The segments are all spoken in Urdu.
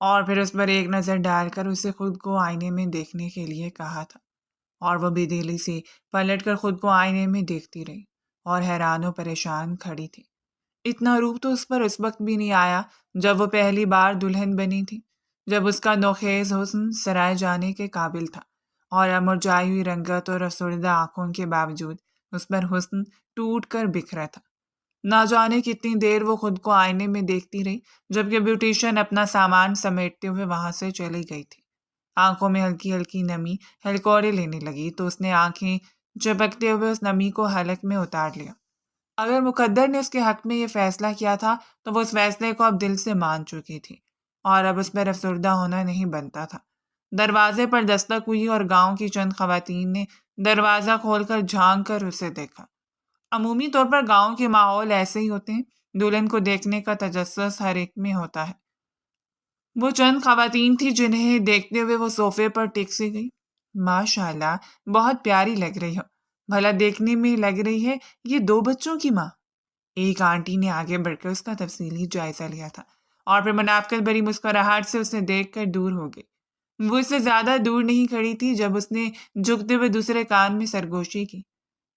اور پھر اس پر ایک نظر ڈال کر اسے خود کو آئینے میں دیکھنے کے لیے کہا تھا، اور وہ بے دلی سے پلٹ کر خود کو آئینے میں دیکھتی رہی اور حیران و پریشان کھڑی تھی۔ اتنا روپ تو اس پر اس وقت بھی نہیں آیا جب وہ پہلی بار دلہن بنی تھی، جب اس کا نوخیز حسن سرائے جانے کے قابل تھا، اور اب مرجھائی ہوئی رنگت اور افسردہ آنکھوں کے باوجود اس پر حسن ٹوٹ کر بکھرا تھا۔ نہ جانے کتنی دیر وہ خود کو آئینے میں دیکھتی رہی، جبکہ بیوٹیشین اپنا سامان سمیٹتے ہوئے وہاں سے چلی گئی تھی۔ آنکھوں میں ہلکی ہلکی نمی ہلکورے لینے لگی تو اس نے آنکھیں چپکتے ہوئے اس نمی کو حلق میں اتار لیا۔ اگر مقدر نے اس کے حق میں یہ فیصلہ کیا تھا تو وہ اس فیصلے کو اب دل سے مان چکی تھی، اور اب اس پر افسردہ ہونا نہیں بنتا تھا۔ دروازے پر دستک ہوئی اور گاؤں کی چند خواتین نے دروازہ کھول کر جھانک کر اسے دیکھا۔ عمومی طور پر گاؤں کے ماحول ایسے ہی ہوتے ہیں، دلہن کو دیکھنے کا تجسس ہر ایک میں ہوتا ہے۔ وہ چند خواتین تھی جنہیں دیکھتے ہوئے وہ صوفے پر ٹک سی گئی۔ ماشاء اللہ، بہت پیاری لگ رہی ہو، بھلا دیکھنے میں لگ رہی ہے یہ 2 بچوں کی ماں۔ ایک آنٹی نے آگے بڑھ کر اس کا تفصیلی جائزہ لیا تھا اور پھر منافقت بھری مسکراہٹ سے اسے دیکھ کر دور ہو گئی۔ وہ اس سے زیادہ دور نہیں کھڑی تھی جب اس نے جھکتے ہوئے دوسرے کان میں سرگوشی کی۔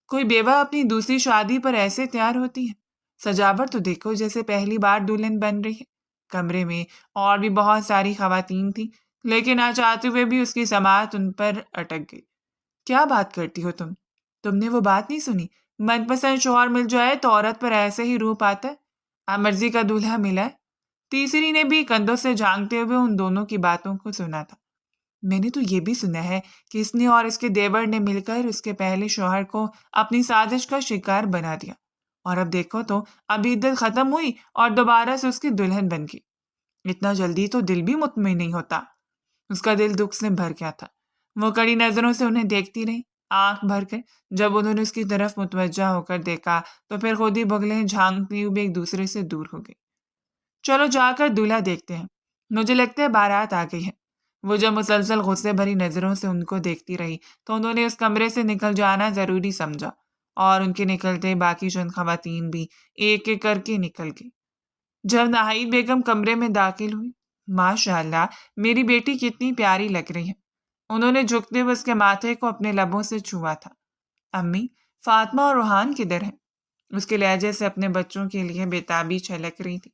کوئی بیوہ اپنی دوسری شادی پر ایسے تیار ہوتی ہے؟ سجاوٹ تو دیکھو جیسے پہلی بار دلہن بن رہی ہے۔ کمرے میں اور بھی بہت ساری خواتین تھیں، لیکن نہ چاہتے ہوئے بھی اس کی سماعت ان پر اٹک گئی۔ کیا بات کرتی ہو تم؟ تم نے وہ بات نہیں سنی؟ من پسند شوہر مل جائے تو عورت پر ایسے ہی روپ آتا ہے، اب مرضی کا دولہا ملا ہے۔ تیسری نے بھی کندھوں سے جھانکتے ہوئے ان دونوں کی باتوں کو سنا تھا۔ میں نے تو یہ بھی سنا ہے کہ اس نے اور اس کے دیور نے مل کر اس کے پہلے شوہر کو اپنی سازش کا شکار بنا دیا، اور اب دیکھو تو ابھی عدت ختم ہوئی اور دوبارہ سے اس کی دلہن بن گئی۔ اتنا جلدی تو دل بھی مطمئن نہیں ہوتا۔ اس کا دل دکھ سے بھر گیا تھا۔ وہ کڑی نظروں سے انہیں دیکھتی رہی، آنکھ بھر کر۔ جب انہوں نے اس کی طرف متوجہ ہو کر دیکھا تو پھر خود ہی بغلیں جھانکتی ہوئے ایک دوسرے سے دور ہو گئی۔ چلو جا کر دولہا دیکھتے ہیں، مجھے لگتا ہے بارات آ گئی ہے۔ وہ جب مسلسل غصے بھری نظروں سے ان کو دیکھتی رہی تو انہوں نے اس کمرے سے نکل جانا ضروری سمجھا، اور ان کے نکلتے باقی چند خواتین بھی ایک ایک کر کے نکل گئی۔ جب ناہید بیگم کمرے میں داخل ہوئی، ماشاء اللہ میری بیٹی کتنی پیاری لگ رہی ہے۔ انہوں نے جھکتے ہوئے اس کے ماتھے کو اپنے لبوں سے چھوا تھا۔ امی، فاطمہ اور روحان کدھر ہیں؟ اس کے لہجے سے اپنے بچوں کے لیے بےتابی چھلک رہی تھی۔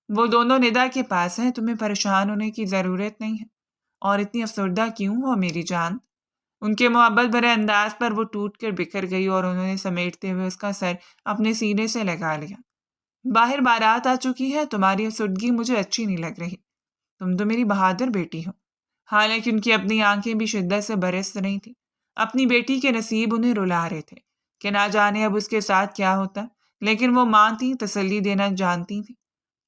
وہ دونوں ندا کے پاس ہیں، تمہیں پریشان ہونے کی ضرورت نہیں ہے۔ اور اتنی افسردہ کیوں ہو میری جان؟ ان کے محبت بھرے انداز پر وہ ٹوٹ کر بکھر گئی اور انہوں نے سمیٹتے ہوئے اس کا سر اپنے سینے سے لگا لیا۔ باہر بارات آ چکی ہے، تمہاری افسردگی مجھے اچھی نہیں لگ رہی۔ تم تو میری بہادر بیٹی ہو۔ حالانکہ ان کی اپنی آنکھیں بھی شدت سے برس رہی تھیں۔ اپنی بیٹی کے نصیب انہیں رلا رہے تھے کہ نہ جانے اب اس کے ساتھ کیا ہوتا، لیکن وہ ماں تھی، تسلی دینا جانتی تھی۔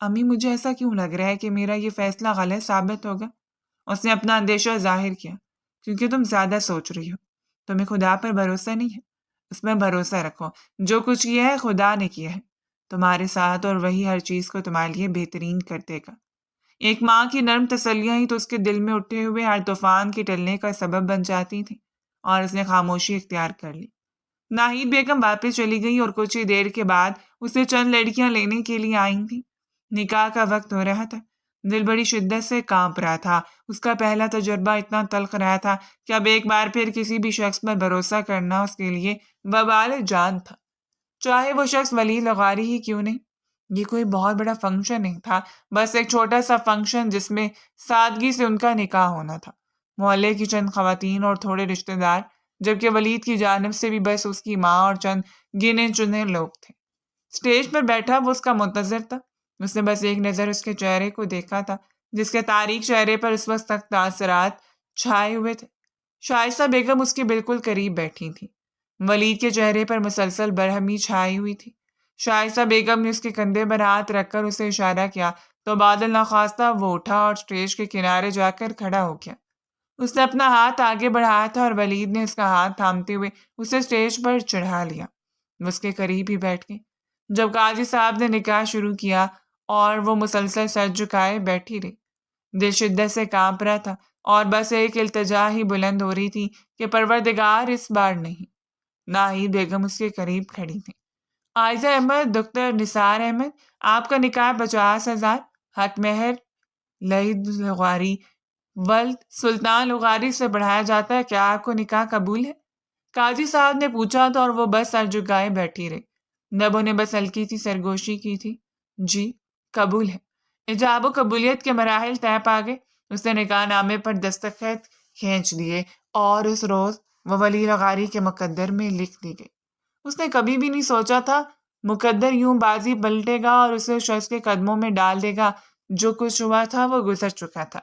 امی، مجھے ایسا کیوں لگ رہا ہے کہ میرا یہ فیصلہ غلط ثابت ہوگا؟ اس نے اپنا اندیشہ ظاہر کیا۔ کیونکہ تم زیادہ سوچ رہی ہو۔ تمہیں خدا پر بھروسہ نہیں ہے؟ اس میں بھروسہ رکھو، جو کچھ کیا ہے خدا نے کیا ہے تمہارے ساتھ، اور وہی ہر چیز کو تمہارے لیے بہترین کر دے گا۔ ایک ماں کی نرم تسلیاں ہی تو اس کے دل میں اٹھے ہوئے ہر طوفان کے ٹلنے کا سبب بن جاتی تھیں، اور اس نے خاموشی اختیار کر لی۔ ناہید بیگم واپس چلی گئی اور کچھ ہی دیر کے بعد اسے چند لڑکیاں لینے کے لیے آئی تھیں۔ نکاح کا وقت ہو رہا تھا۔ دل بڑی شدت سے کانپ رہا تھا۔ اس کا پہلا تجربہ اتنا تلخ رہا تھا کہ اب ایک بار پھر کسی بھی شخص پر بھروسہ کرنا اس کے لیے وبال جان تھا، چاہے وہ شخص ولی لغاری ہی کیوں نہیں۔ یہ کوئی بہت بڑا فنکشن نہیں تھا، بس ایک چھوٹا سا فنکشن جس میں سادگی سے ان کا نکاح ہونا تھا۔ محلے کی چند خواتین اور تھوڑے رشتہ دار، جبکہ ولید کی جانب سے بھی بس اس کی ماں اور چند گنے چنے لوگ تھے۔ اسٹیج پر بیٹھا وہ اس کا منتظر تھا۔ اس نے بس ایک نظر اس کے چہرے کو دیکھا تھا، جس کے تاریک چہرے پر اس وقت سخت تاثرات چھائے ہوئے تھے۔ شائستہ بیگم اس کے بالکل قریب بیٹھی تھی۔ ولید کے چہرے پر مسلسل برہمی چھائی ہوئی تھی۔ شائستہ بیگم نے اس کے کندھے پر ہاتھ رکھ کر اسے اشارہ کیا تو بادل نخواستہ وہ اٹھا اور اسٹیج کے کنارے جا کر کھڑا ہو گیا۔ اس نے اپنا ہاتھ آگے بڑھایا تھا اور ولید نے اس کا ہاتھ تھامتے ہوئے اسے اسٹیج پر چڑھا لیا۔ وہ اس کے قریب ہی بیٹھ گئی۔ جب قاضی صاحب نے نکاح شروع کیا اور وہ مسلسل سر جھکائے بیٹھی رہی، دل شدت سے کانپ رہا تھا اور بس ایک التجا ہی بلند ہو رہی تھی کہ پروردگار اس بار نہیں۔ ناہید بیگم اس کے قریب کھڑی تھی۔ عائزہ احمد، ڈاکٹر نثار احمد، آپ کا نکاح 50,000 حق مہر لہید لغاری ولد سلطان لغاری سے بڑھایا جاتا ہے، کیا آپ کو نکاح قبول ہے؟ قاضی صاحب نے پوچھا تھا اور وہ بس سر جھکائے بیٹھی رہی۔ نبوں نے بس ہلکی سی سرگوشی کی تھی۔ جی قبول ہے۔ ایجاب و قبولیت کے مراحل طے پا گئے۔ اس نے نکاح نامے پر دستخط کھینچ دیے اور اس روز وہ ولی لغاری کے مقدر میں لکھ دی گئی۔ اس نے کبھی بھی نہیں سوچا تھا مقدر یوں بازی پلٹے گا اور اسے شخص کے قدموں میں ڈال دے گا۔ جو کچھ ہوا تھا وہ گزر چکا تھا۔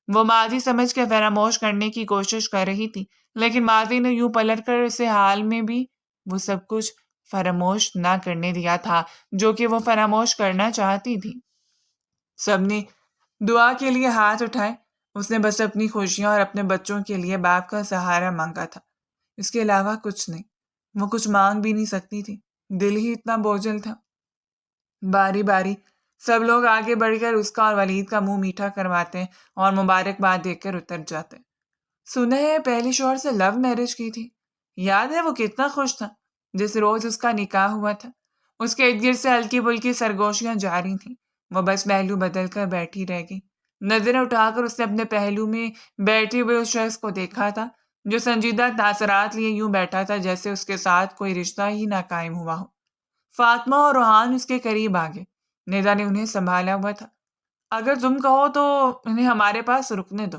وہ ماضی سمجھ کے فراموش کرنے کی کوشش کر رہی تھی، لیکن ماضی نے یوں پلٹ کر اسے حال میں بھی وہ سب کچھ فراموش نہ کرنے دیا تھا جو کہ وہ فراموش کرنا چاہتی تھی۔ سب نے دعا کے لیے ہاتھ اٹھائے۔ اس نے بس اپنی خوشیاں اور اپنے بچوں کے لیے باپ کا سہارا مانگا تھا، اس کے علاوہ کچھ نہیں۔ وہ کچھ مانگ بھی نہیں سکتی تھی، دل ہی اتنا بوجھل تھا۔ باری باری سب لوگ آگے بڑھ کر اس کا اور ولید کا منہ میٹھا کرواتے اور مبارکباد دے کر اتر جاتے۔ سنا ہے پہلے شوہر سے لو میرج کی تھی۔ یاد ہے وہ کتنا خوش تھا جس روز اس کا نکاح ہوا تھا۔ اس کے ارد گرد سے ہلکی پھلکی سرگوشیاں جاری تھیں۔ وہ بس پہلو بدل کر بیٹھی رہ گئی۔ نظریں اٹھا کر اس نے اپنے پہلو میں بیٹھے ہوئے اس شخص کو دیکھا تھا جو سنجیدہ تاثرات لیے یوں بیٹھا تھا جیسے اس کے ساتھ کوئی رشتہ ہی نہ قائم ہوا ہو۔ فاطمہ اور روحان اس کے قریب آ گئے۔ ندا نے انہیں سنبھالا ہوا تھا۔ اگر تم کہو تو انہیں ہمارے پاس رکنے دو،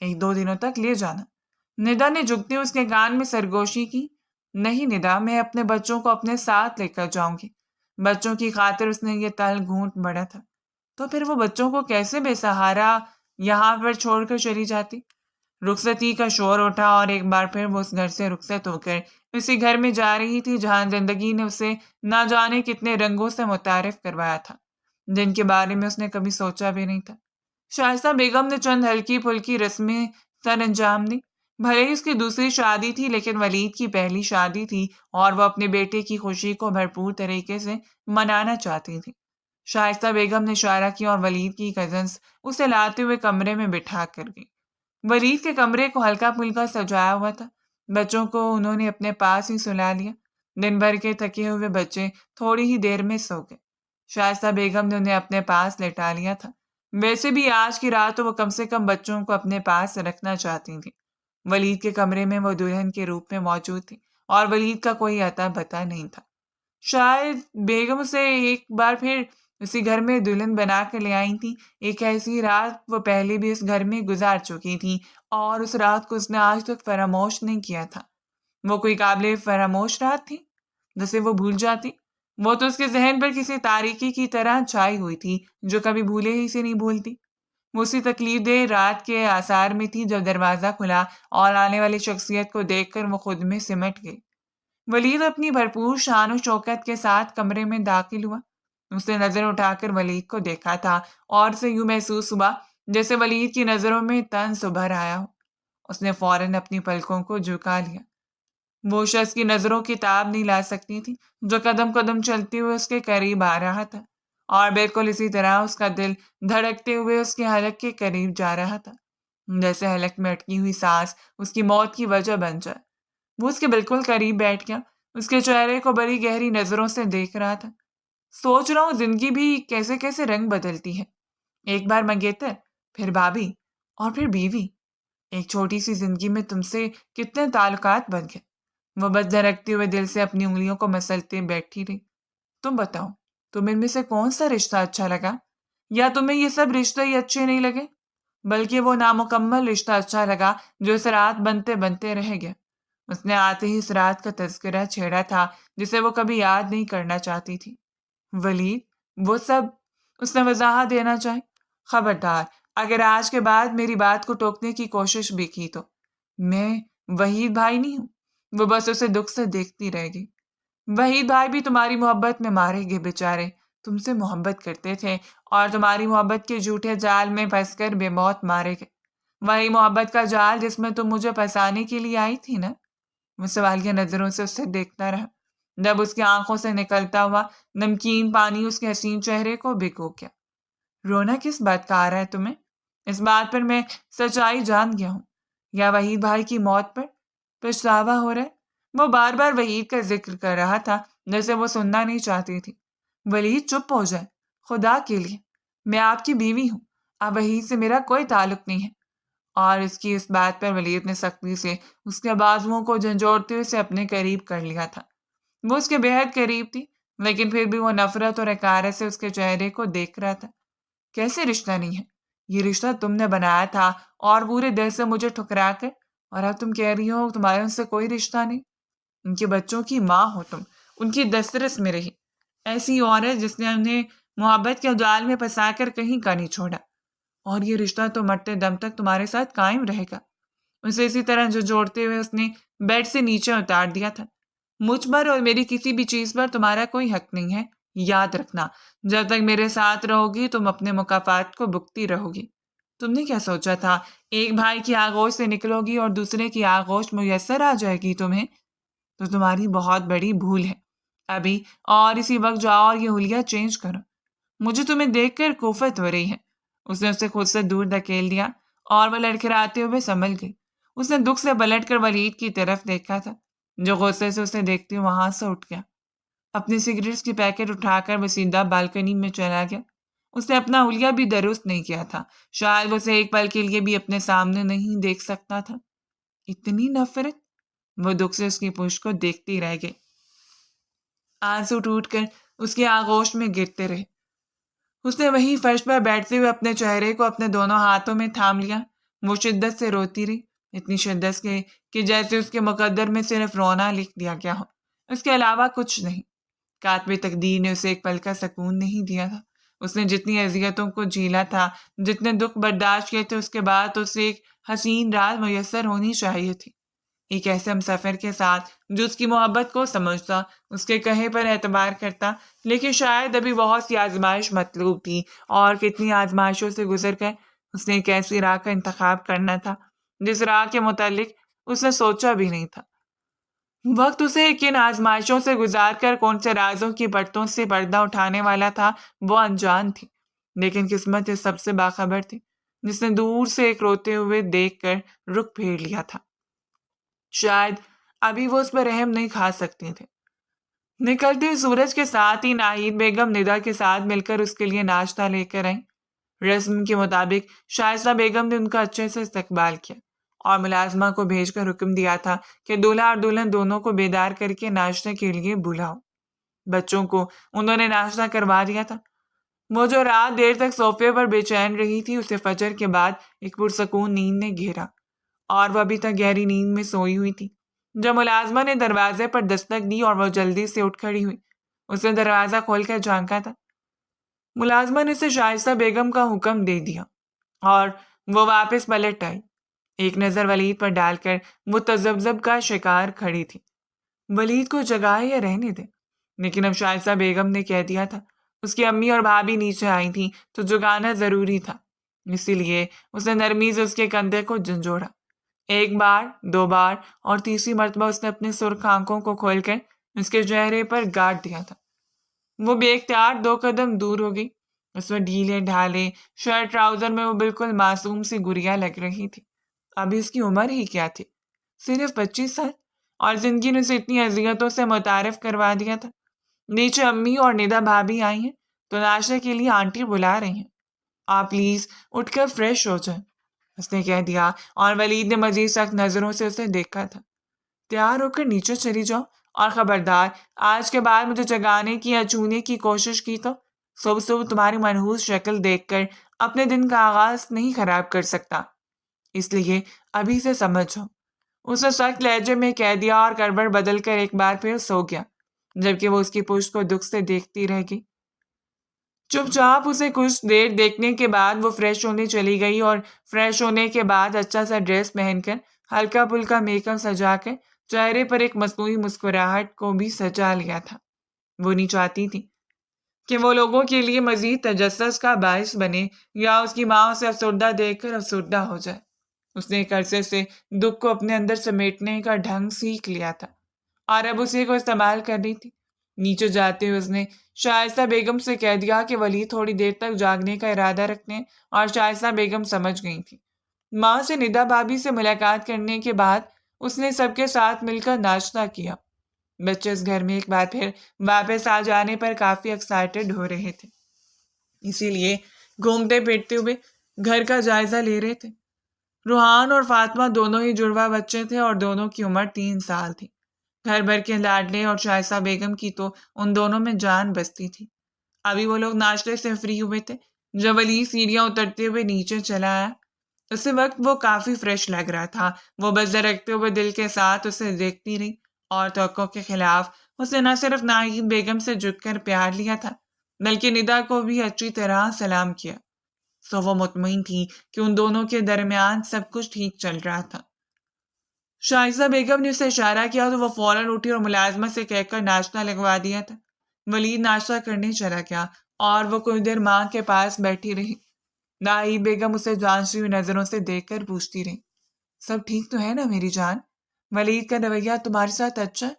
1-2 دنوں تک لے جانا۔ ندا نے جھکتے اس کے کان میں سرگوشی کی۔ نہیں ندا، میں اپنے بچوں کو اپنے ساتھ لے کر جاؤں گی۔ بچوں کی خاطر اس نے یہ تل گھونٹ بڑھا تھا۔ تو پھر وہ بچوں کو کیسے بے سہارا یہاں پر چھوڑ کر چلی جاتی؟ رخصتی کا شور اٹھا اور ایک بار پھر وہ اس گھر سے رخصت ہو کر اسی گھر میں جا رہی تھی جہاں زندگی نے اسے نہ جانے کتنے رنگوں سے متعارف کروایا تھا جن کے بارے میں اس نے کبھی سوچا بھی نہیں تھا۔ شائستہ بیگم نے چند ہلکی پھلکی رسمیں سر انجام دی۔ بھلے ہی اس کی دوسری شادی تھی لیکن ولید کی پہلی شادی تھی اور وہ اپنے بیٹے کی خوشی کو بھرپور طریقے سے منانا چاہتی تھی۔ شائستہ بیگم نے اشارہ کیا اور ولید کی کزنس اسے لاتے ہوئے کمرے میں بٹھا کر گئی۔ ولید کے کمرے کو ہلکا پھلکا سجایا ہوا تھا۔ بچوں کو انہوں نے اپنے پاس ہی سلا لیا۔ دن بھر کے تھکے ہوئے بچے تھوڑی ہی دیر میں سو گئے۔ شائستہ بیگم نے انہیں اپنے پاس لٹا لیا تھا۔ ویسے بھی آج کی رات وہ کم سے کم بچوں کو اپنے پاس رکھنا چاہتی تھی۔ ولید کے کمرے میں وہ دلہن کے روپ میں موجود تھی اور ولید کا کوئی اتا پتہ نہیں تھا۔ شاید بیگم اسے ایک بار پھر اسی گھر میں دلہن بنا کر لے آئی تھی۔ ایک ایسی رات وہ پہلے بھی اس گھر میں گزار چکی تھی اور اس رات کو اس نے آج تک فراموش نہیں کیا تھا۔ وہ کوئی قابل فراموش رات تھی جسے وہ بھول جاتی؟ وہ تو اس کے ذہن پر کسی تاریکی کی طرح چھائی ہوئی تھی جو کبھی بھولے ہی سے نہیں بھولتی۔ وہ اسی تکلیف دہ رات کے آثار میں تھی جب دروازہ کھلا اور آنے والی شخصیت کو دیکھ کر وہ خود میں سمٹ گئی۔ ولید اپنی بھرپور شان و شوکت کے ساتھ کمرے میں داخل ہوا۔ اس نے نظر اٹھا کر ولید کو دیکھا تھا اور اسے یوں محسوس ہوا جیسے ولید کی نظروں میں طنز ابھر آیا ہو۔ اس نے فوراً اپنی پلکوں کو جھکا لیا۔ وہ شخص کی نظروں کی تاب نہیں لا سکتی تھی جو قدم قدم چلتے ہوئے اس کے قریب آ رہا تھا اور بالکل اسی طرح اس کا دل دھڑکتے ہوئے اس کے حلق کے قریب جا رہا تھا جیسے حلق میں اٹکی ہوئی سانس اس کی موت کی وجہ بن جائے۔ وہ اس کے بالکل قریب بیٹھ گیا، اس کے چہرے کو بڑی گہری نظروں سے دیکھ رہا تھا۔ سوچ رہا ہوں زندگی بھی کیسے کیسے رنگ بدلتی ہے، ایک بار منگیتر، پھر بھابھی اور پھر بیوی۔ ایک چھوٹی سی زندگی میں تم سے کتنے تعلقات بن گئے۔ وہ بس دھڑکتے ہوئے دل سے اپنی انگلیوں کو مسلتے بیٹھی رہی۔ تم بتاؤ، تمہیں ان میں سے کون سا رشتہ اچھا لگا؟ یا تمہیں یہ سب رشتے ہی اچھے نہیں لگے بلکہ وہ نامکمل رشتہ اچھا لگا جو اس رات بنتے بنتے رہ گیا؟ اس نے آتے ہی اس رات کا تذکرہ چھیڑا تھا جسے وہ کبھی یاد نہیں کرنا چاہتی تھی۔ ولید، وہ سب، اس نے وضاحت دینا چاہی۔ خبردار، اگر آج کے بعد میری بات کو ٹوکنے کی کوشش بھی کی تو میں وحید بھائی نہیں ہوں۔ وہ بس اسے دکھ سے دیکھتی رہ گئی۔ وحید بھائی بھی تمہاری محبت میں مارے گئے بیچارے، تم سے محبت کرتے تھے اور تمہاری محبت کے جھوٹے جال میں پھنس کر بے موت مارے گئے۔ وہی محبت کا جال جس میں تم مجھے پھنسانے کے لیے آئی تھی نا؟ وہ سوالیہ نظروں سے اسے دیکھتا رہا جب اس کی آنکھوں سے نکلتا ہوا نمکین پانی اس کے حسین چہرے کو بھگو گیا۔ رونا کس بات کا آ رہا ہے تمہیں؟ اس بات پر میں سچائی جان گیا ہوں یا وحید بھائی کی موت پر پچھتاوا ہو رہا ہے؟ وہ بار بار وحید کا ذکر کر رہا تھا جیسے وہ سننا نہیں چاہتی تھی۔ ولید چپ ہو جائے، خدا کے لیے، میں آپ کی بیوی ہوں، اب وحید سے میرا کوئی تعلق نہیں ہے۔ اور اس کی اس بات پر ولید نے سختی سے اس کے بازوؤں کو جھنجھوڑتے ہوئے اسے اپنے قریب کر لیا تھا۔ وہ اس کے بےحد قریب تھی، لیکن پھر بھی وہ نفرت اور حقارت سے اس کے چہرے کو دیکھ رہا تھا۔ کیسے رشتہ نہیں ہے؟ یہ رشتہ تم نے بنایا تھا اور پورے دل سے مجھے ٹھکرا کر، اور اب تم کہہ رہی ہو تمہارے ان سے کوئی رشتہ نہیں۔ ان کے بچوں کی ماں ہو تم، ان کی دسترس میں رہی، ایسی عورت جس نے انہیں محبت کے جال میں پھنسا کر کہیں کا نہیں چھوڑا، اور یہ رشتہ تو مرتے دم تک تمہارے ساتھ قائم رہے گا۔ اسے اسی طرح جھنجھوڑتے ہوئے اس نے بیڈ سے نیچے اتار دیا تھا۔ مجھ پر اور میری کسی بھی چیز پر تمہارا کوئی حق نہیں ہے، یاد رکھنا، جب تک میرے ساتھ رہو گی تم اپنے مکافات کو بھگتی رہو گی۔ تم نے کیا سوچا تھا ایک بھائی کی آغوش سے نکلو گی اور دوسرے کی آغوش میسر آ جائے گی تمہیں؟ تو تمہاری بہت بڑی بھول ہے۔ ابھی اور اسی وقت جاؤ اور یہ حلیہ چینج کرو، مجھے تمہیں دیکھ کر کوفت ہو رہی ہے۔ اس نے اسے خود سے دور دھکیل دیا اور وہ لڑکھڑاتے ہوئے سنبھل گئی۔ اس نے دکھ سے پلٹ کر ولید کی طرف دیکھا تھا، جو غصے سے اسے دیکھتے وہاں سے اٹھ گیا۔ اپنی سگریٹس کی پیکٹ اٹھا کر وہ سیدھا بالکنی میں چلا گیا۔ اس نے اپنا حلیہ بھی درست نہیں کیا تھا، شاید وہ اسے ایک پل کے لیے بھی اپنے سامنے نہیں دیکھ سکتا تھا۔ اتنی نفرت! وہ دکھ سے اس کی پشت کو دیکھتی رہ گئی۔ آنسو ٹوٹ کر اس کی آغوش میں گرتے رہے۔ اس نے وہی فرش پر بیٹھتے ہوئے اپنے چہرے کو اپنے دونوں ہاتھوں میں تھام لیا۔ وہ شدت سے روتی رہی، اتنی شدت سے کہ جیسے اس کے مقدر میں صرف رونا لکھ دیا گیا ہو، اس کے علاوہ کچھ نہیں۔ کاتب تقدیر نے اسے ایک پل کا سکون نہیں دیا تھا۔ اس نے جتنی اذیتوں کو جھیلا تھا، جتنے دکھ برداشت کیے تھے، اس کے بعد اسے ایک حسین رات میسر ہونی چاہیے تھی، ایک ایسے ہمسفر کے ساتھ جو اس کی محبت کو سمجھتا، اس کے کہے پر اعتبار کرتا۔ لیکن شاید ابھی بہت سی آزمائش مطلوب تھی، اور کتنی آزمائشوں سے گزر کر اس نے ایک ایسی راہ کا انتخاب کرنا تھا جس راہ کے متعلق اس نے سوچا بھی نہیں تھا۔ وقت اسے کن آزمائشوں سے گزار کر کون سے رازوں کی پرتوں سے پردہ اٹھانے والا تھا وہ انجان تھی، لیکن قسمت اس سب سے باخبر تھی، جس نے دور سے ایک روتے ہوئے دیکھ کر رخ پھیر لیا تھا۔ شاید ابھی وہ اس پر رحم نہیں کھا سکتے تھے۔ نکلتے سورج کے ساتھ ہی ناہید بیگم ندا کے ساتھ مل کر اس کے لیے ناشتہ لے کر آئیں۔ رسم کے مطابق شائستہ بیگم نے ان کا اچھے سے استقبال کیا اور ملازمہ کو بھیج کر حکم دیا تھا کہ دولہا اور دلہن دونوں کو بیدار کر کے ناشتے کے لیے بلاؤ۔ بچوں کو انہوں نے ناشتہ کروا دیا تھا۔ وہ جو رات دیر تک صوفے پر بے چین رہی تھی، اسے فجر کے بعد ایک پرسکون نیند نے گھیرا، اور وہ ابھی تک گہری نیند میں سوئی ہوئی تھی جب ملازمہ نے دروازے پر دستک دی اور وہ جلدی سے اٹھ کھڑی ہوئی۔ اس نے دروازہ کھول کر جھانکا تھا۔ ملازمہ نے اسے شائستہ بیگم کا حکم دے دیا اور وہ واپس پلٹ آئی، ایک نظر ولید پر ڈال کر وہ تذبذب کا شکار کھڑی تھی۔ ولید کو جگائے یا رہنے دے؟ لیکن اب شائستہ بیگم نے کہہ دیا تھا، اس کی امی اور بھابھی نیچے آئی تھیں تو جگانا ضروری تھا، اسی لیے اس نے نرمی سے اس کے کندھے کو جھنجھوڑا۔ ایک بار، دو بار، اور تیسری مرتبہ اس نے اپنے سرخ آنکھوں کو کھول کر اس کے چہرے پر گاڑ دیا تھا۔ وہ بے اختیار 2 قدم دور ہو گئی۔ اس میں ڈھیلے ڈھالے شرٹ ٹراؤزر میں وہ بالکل معصوم سی گڑیا لگ رہی تھی۔ ابھی اس کی عمر ہی کیا تھی؟ صرف 25 سال، اور زندگی نے اسے اتنی اذیتوں سے متعارف کروا دیا تھا۔ نیچے امی اور ندا بھابھی آئی ہیں تو ناشتے کے لیے آنٹی بلا رہی ہیں، آپ پلیز اٹھ کر فریش ہو جائیں، اس نے کہہ دیا، اور ولید نے مزید سخت نظروں سے اسے دیکھا تھا۔ تیار ہو کر نیچے چلی جاؤ، اور خبردار آج کے بعد مجھے جگانے کی یا چھونے کی کوشش کی تو صبح صبح تمہاری منحوس شکل دیکھ کر اپنے دن کا آغاز نہیں خراب کر سکتا، اس لیے ابھی سے سمجھو، اس نے سخت لہجے میں کہہ دیا، اور کربٹ بدل کر ایک بار پھر سو گیا، جبکہ وہ اس کی پشت کو دکھ سے دیکھتی رہ گئی۔ چپ چاپ اسے کچھ دیر دیکھنے کے بعد وہ فریش ہونے چلی گئی، اور فریش ہونے کے بعد اچھا سا ڈریس پہن کر ہلکا پھلکا میک اپ سجا کر چہرے پر ایک مصنوعی مسکراہٹ کو بھی سجا لیا تھا۔ وہ نہیں چاہتی تھی کہ وہ لوگوں کے لیے مزید تجسس کا باعث بنے یا اس کی ماں اسے افسردہ دیکھ کر افسردہ ہو جائے۔ اس نے ایک عرصے سے دکھ کو اپنے اندر سمیٹنے کا ڈھنگ سیکھ لیا تھا، اور اب اسی کو استعمال کر رہی تھی۔ نیچے جاتے ہوئے اس نے شائستہ بیگم سے کہہ دیا کہ ولید تھوڑی دیر تک جاگنے کا ارادہ رکھتے ہیں، اور شائستہ بیگم سمجھ گئی تھی۔ ماں سے ندا بھابھی سے ملاقات کرنے کے بعد اس نے سب کے ساتھ مل کر ناشتہ کیا۔ بچے اس گھر میں ایک بار پھر واپس آ جانے پر کافی ایکسائٹڈ ہو رہے تھے، اسی لیے گھومتے پھرتے ہوئے گھر کا جائزہ لے رہے تھے۔ روحان اور فاطمہ دونوں ہی جڑوا بچے تھے اور دونوں کی عمر 3 سال تھی۔ گھر بھر کے لاڈلے اور شائستہ بیگم کی تو ان دونوں میں جان بستی تھی۔ ابھی وہ لوگ ناشتے سے فری ہوئے تھے جب ولید سیڑھیاں اترتے ہوئے نیچے چلا آیا۔ اسی وقت وہ کافی فریش لگ رہا تھا۔ وہ بس درکتے ہوئے دل کے ساتھ اسے دیکھتی رہی اور توقع کے خلاف اسے نہ صرف ناہید بیگم سے جھک کر پیار لیا تھا بلکہ ندا کو بھی اچھی طرح سلام کیا۔ سو وہ مطمئن تھی کہ ان دونوں کے درمیان سب کچھ ٹھیک چل رہا تھا۔ شائستہ بیگم نے اسے اشارہ کیا تو وہ فوراً اٹھی اور ملازمت سے کہہ کر ناشتہ لگوا دیا تھا۔ ولید ناشتہ کرنے چلا گیا اور وہ کچھ دیر ماں کے پاس بیٹھی رہی۔ ناہید بیگم اسے جانچتی ہوئی نظروں سے دیکھ کر پوچھتی رہی، سب ٹھیک تو ہے نا میری جان؟ ولید کا رویہ تمہارے ساتھ اچھا ہے؟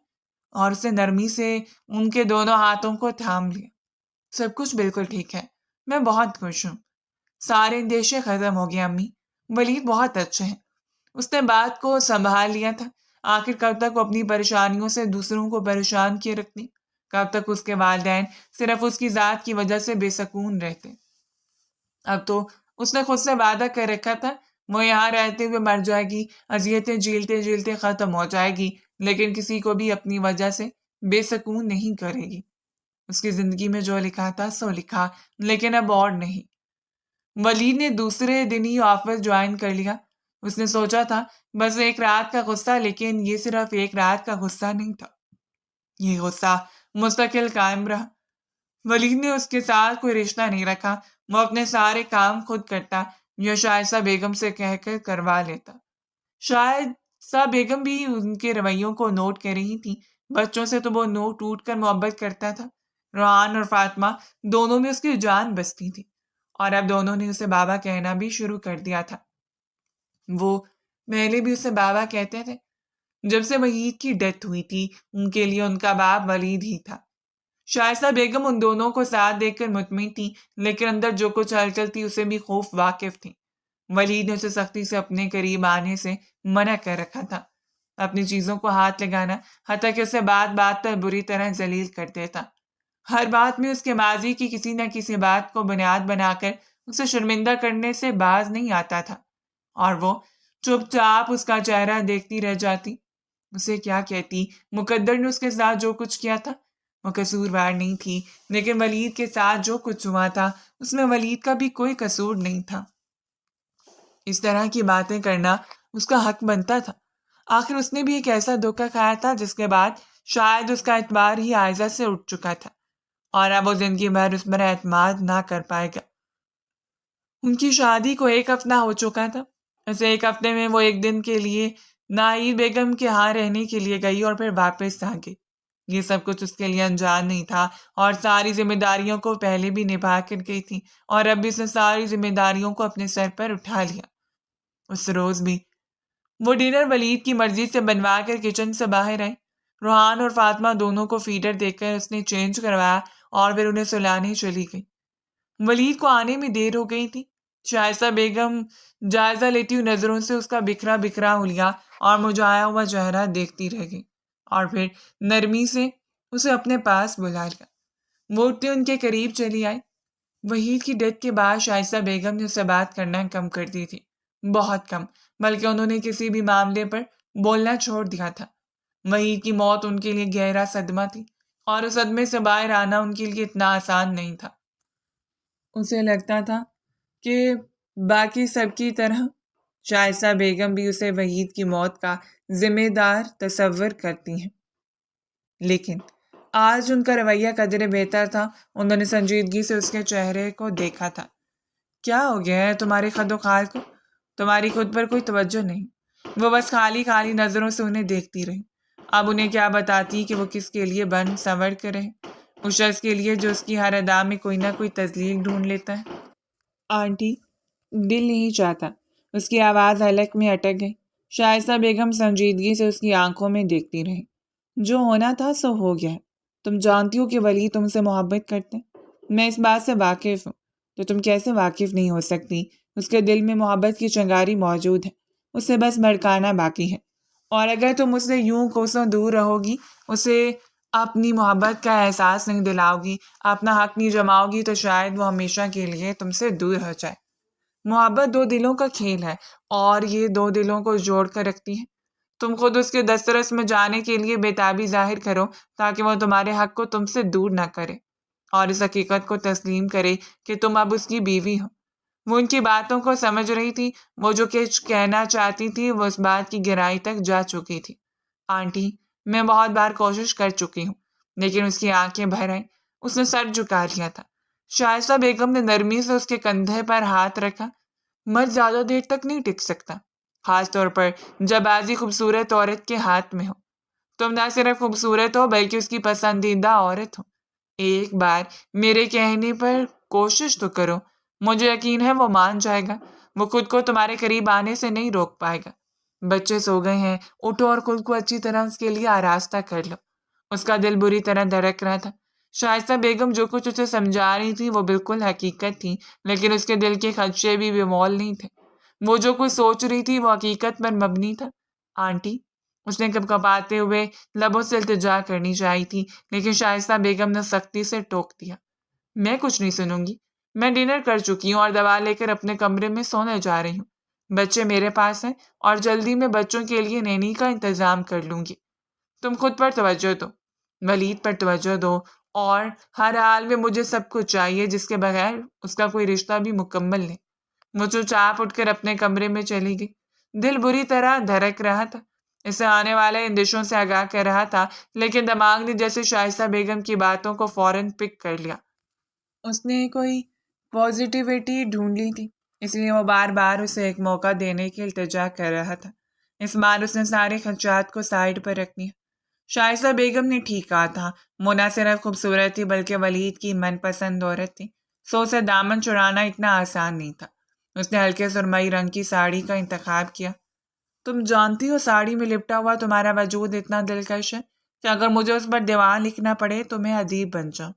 اور اسے نرمی سے ان کے دونوں ہاتھوں کو تھام لیا۔ سب کچھ بالکل ٹھیک ہے، میں بہت خوش ہوں، سارے اندیشے ختم ہو گئے امی، ولید بہت اچھے ہیں۔ اس نے بات کو سنبھال لیا تھا۔ آخر کب تک وہ اپنی پریشانیوں سے دوسروں کو پریشان کیے رکھتی؟ کب تک اس کے والدین صرف اس کی ذات کی وجہ سے بے سکون رہتے؟ اب تو اس نے خود سے وعدہ کر رکھا تھا وہ یہاں رہتے ہوئے مر جائے گی، اذیتیں جھیلتے جھیلتے ختم ہو جائے گی، لیکن کسی کو بھی اپنی وجہ سے بے سکون نہیں کرے گی۔ اس کی زندگی میں جو لکھا تھا سو لکھا، لیکن اب اور نہیں۔ ولید نے دوسرے دن ہی آفس جوائن کر لیا۔ اس نے سوچا تھا بس ایک رات کا غصہ، لیکن یہ صرف ایک رات کا غصہ نہیں تھا، یہ غصہ مستقل قائم رہا۔ ولید نے اس کے ساتھ کوئی رشتہ نہیں رکھا، وہ اپنے سارے کام خود کرتا یا شائستہ بیگم سے کہہ کر کروا لیتا۔ شائستہ بیگم بھی ان کے رویوں کو نوٹ کر رہی تھی۔ بچوں سے تو وہ نوٹ ٹوٹ کر محبت کرتا تھا۔ روحان اور فاطمہ دونوں میں اس کی جان بستی تھی اور اب دونوں نے اسے بابا کہنا بھی شروع کر دیا تھا۔ وہ پہلے بھی اسے بابا کہتے تھے۔ جب سے وحید کی ڈیتھ ہوئی تھی ان کے لیے ان کا باپ ولید ہی تھا۔ شائستہ بیگم ان دونوں کو ساتھ دیکھ کر مطمئن تھی، لیکن اندر جو کچھ ہلچل تھی اسے بھی خوب واقف تھی۔ ولید نے اسے سختی سے اپنے قریب آنے سے منع کر رکھا تھا، اپنی چیزوں کو ہاتھ لگانا، حتیٰ کہ اسے بات بات پر بری طرح ذلیل کر دیتا۔ ہر بات میں اس کے ماضی کی کسی نہ کسی بات کو بنیاد بنا کر اسے شرمندہ کرنے سے باز نہیں آتا تھا، اور وہ چپ چاپ اس کا چہرہ دیکھتی رہ جاتی۔ اسے کیا کہتی، مقدر نے اس کے ساتھ جو کچھ کیا تھا وہ قصوروار نہیں تھی، لیکن ولید کے ساتھ جو کچھ ہوا تھا اس میں ولید کا بھی کوئی قصور نہیں تھا۔ اس طرح کی باتیں کرنا اس کا حق بنتا تھا۔ آخر اس نے بھی ایک ایسا دھوکہ کھایا تھا جس کے بعد شاید اس کا اعتبار ہی عائزہ سے اٹھ چکا تھا، اور اب وہ زندگی بھر اس پر اعتماد نہ کر پائے گا۔ ان کی شادی کو 1 ہفتہ ہو چکا تھا۔ اسے 1 ہفتے میں وہ ایک دن کے لیے ناہید بیگم کے ہاں رہنے کے لیے گئی اور پھر واپس آ گئی۔ یہ سب کچھ اس کے لیے انجان نہیں تھا اور ساری ذمہ داریوں کو پہلے بھی نبھا کر گئی تھی، اور اب بھی اس نے ساری ذمہ داریوں کو اپنے سر پر اٹھا لیا۔ اس روز بھی وہ ڈنر ولید کی مرضی سے بنوا کر کچن سے باہر آئی۔ روحان اور فاطمہ دونوں کو فیڈر دے کر اس نے چینج کروایا اور پھر انہیں سلانے چلی گئی۔ ولید کو آنے میں دیر ہو گئی تھی۔ شائستہ بیگم جائزہ لیتی ہوئی نظروں سے اس کا بکھرا بکھرا حلیہ اور مرجھایا ہوا چہرہ دیکھتی رہ گئی، اور پھر نرمی سے اسے اپنے پاس بلا لیا۔ وہ اٹھتے ان کے قریب چلی آئی۔ وحید کی ڈیتھ کے بعد شائستہ بیگم نے اسے بات کرنا کم کر دی تھی، بہت کم، بلکہ انہوں نے کسی بھی معاملے پر بولنا چھوڑ دیا تھا۔ وحید کی موت ان کے لیے گہرا صدمہ تھی، اور اس صدمے سے باہر آنا ان کے لیے اتنا آسان نہیں تھا۔ اسے لگتا تھا کہ باقی سب کی طرح شائستہ بیگم بھی اسے وحید کی موت کا ذمہ دار تصور کرتی ہیں، لیکن آج ان کا رویہ قدرے بہتر تھا۔ انہوں نے سنجیدگی سے اس کے چہرے کو دیکھا تھا۔ کیا ہو گیا ہے تمہارے خد و خال کو؟ تمہاری خود پر کوئی توجہ نہیں۔ وہ بس خالی خالی نظروں سے انہیں دیکھتی رہی۔ اب انہیں کیا بتاتی کہ وہ کس کے لیے بن سنور کر رہے، اس شخص کے لیے جو اس کی ہر ادا میں کوئی نہ کوئی تذلیل ڈھونڈ لیتا ہے۔ آنٹی، دل نہیں چاہتا۔ اس کی آواز حلق میں اٹک گئی۔ شائستہ بیگم سنجیدگی سے اس کی آنکھوں میں دیکھتی رہی۔ جو ہونا تھا سو ہو گیا۔ تم جانتی ہو کہ ولی تم سے محبت کرتے، میں اس بات سے واقف ہوں، تو تم کیسے واقف نہیں ہو سکتی؟ اس کے دل میں محبت کی چنگاری موجود ہے، اسے بس بھڑکانا باقی ہے۔ اور اگر تم اس سے یوں کوسوں دور رہو گی، اسے اپنی محبت کا احساس نہیں دلاؤ گی، اپنا حق نہیں جماؤ گی، تو شاید وہ ہمیشہ کے لیے تم سے دور ہو جائے۔ محبت دو دلوں کا کھیل ہے، اور یہ دو دلوں کو جوڑ کر رکھتی ہے۔ تم خود اس کے دسترس میں جانے کے لیے بےتابی ظاہر کرو تاکہ وہ تمہارے حق کو تم سے دور نہ کرے، اور اس حقیقت کو تسلیم کرے کہ تم اب اس کی بیوی ہو۔ وہ ان کی باتوں کو سمجھ رہی تھی، وہ جو کچھ کہنا چاہتی تھی وہ اس بات کی گہرائی تک جا چکی تھی۔ آنٹی، میں بہت بار کوشش کر چکی ہوں، لیکن اس کی آنکھیں بھر آئیں۔ اس نے سر جھکا لیا تھا۔ شائستہ بیگم نے نرمی سے اس کے کندھے پر ہاتھ رکھا۔ مرد زیادہ دیر تک نہیں ٹک سکتا، خاص طور پر جب بازی خوبصورت عورت کے ہاتھ میں ہو۔ تم نہ صرف خوبصورت ہو بلکہ اس کی پسندیدہ عورت ہو۔ ایک بار میرے کہنے پر کوشش تو کرو، مجھے یقین ہے وہ مان جائے گا۔ وہ خود کو تمہارے قریب آنے سے نہیں روک پائے گا۔ بچے سو گئے ہیں، اٹھو اور خود کو اچھی طرح اس کے لیے آراستہ کر لو۔ اس کا دل بری طرح دھڑک رہا تھا۔ شائستہ بیگم جو کچھ اسے سمجھا رہی تھی وہ بالکل حقیقت تھی، لیکن اس کے دل کے خدشے بھی بے مول نہیں تھے۔ وہ جو کچھ سوچ رہی تھی وہ حقیقت پر مبنی تھا۔ آنٹی، اس نے کپ کپاتے ہوئے لبوں سے التجا کرنی چاہی تھی، لیکن شائستہ بیگم نے سختی سے ٹوک دیا۔ میں کچھ نہیں سنوں گی۔ میں ڈنر کر چکی ہوں اور دوا لے کر اپنے کمرے میں سونے جا رہی ہوں۔ بچے میرے پاس ہیں اور جلدی میں بچوں کے لیے نینی کا انتظام کر لوں گی۔ تم خود پر توجہ دو، ولید پر توجہ دو، اور ہر حال میں مجھے سب کچھ چاہیے جس کے بغیر اس کا کوئی رشتہ بھی مکمل نہیں۔ وہ چپ چاپ اٹھ کر اپنے کمرے میں چلی گئی۔ دل بری طرح دھڑک رہا تھا، اسے آنے والے اندیشوں سے آگاہ کر رہا تھا، لیکن دماغ نے جیسے شائستہ بیگم کی باتوں کو فوراً پک کر لیا۔ اس نے کوئی پازیٹیوٹی ڈھونڈ لی تھی، اس لیے وہ بار بار اسے ایک موقع دینے کی التجا کر رہا تھا۔ اس بار اس نے سارے خدشات کو سائڈ پر رکھ دیا۔ شائستہ بیگم نے ٹھیک کہا تھا، وہ نہ صرف خوبصورت تھی بلکہ ولید کی من پسند عورت تھی۔ سو سے دامن چڑھانا اتنا آسان نہیں تھا۔ اس نے ہلکے سرمئی رنگ کی ساڑی کا انتخاب کیا۔ تم جانتی ہو ساڑی میں لپٹا ہوا تمہارا وجود اتنا دلکش ہے کہ اگر مجھے اس پر دیوان لکھنا پڑے تو میں ادیب بن جاؤں۔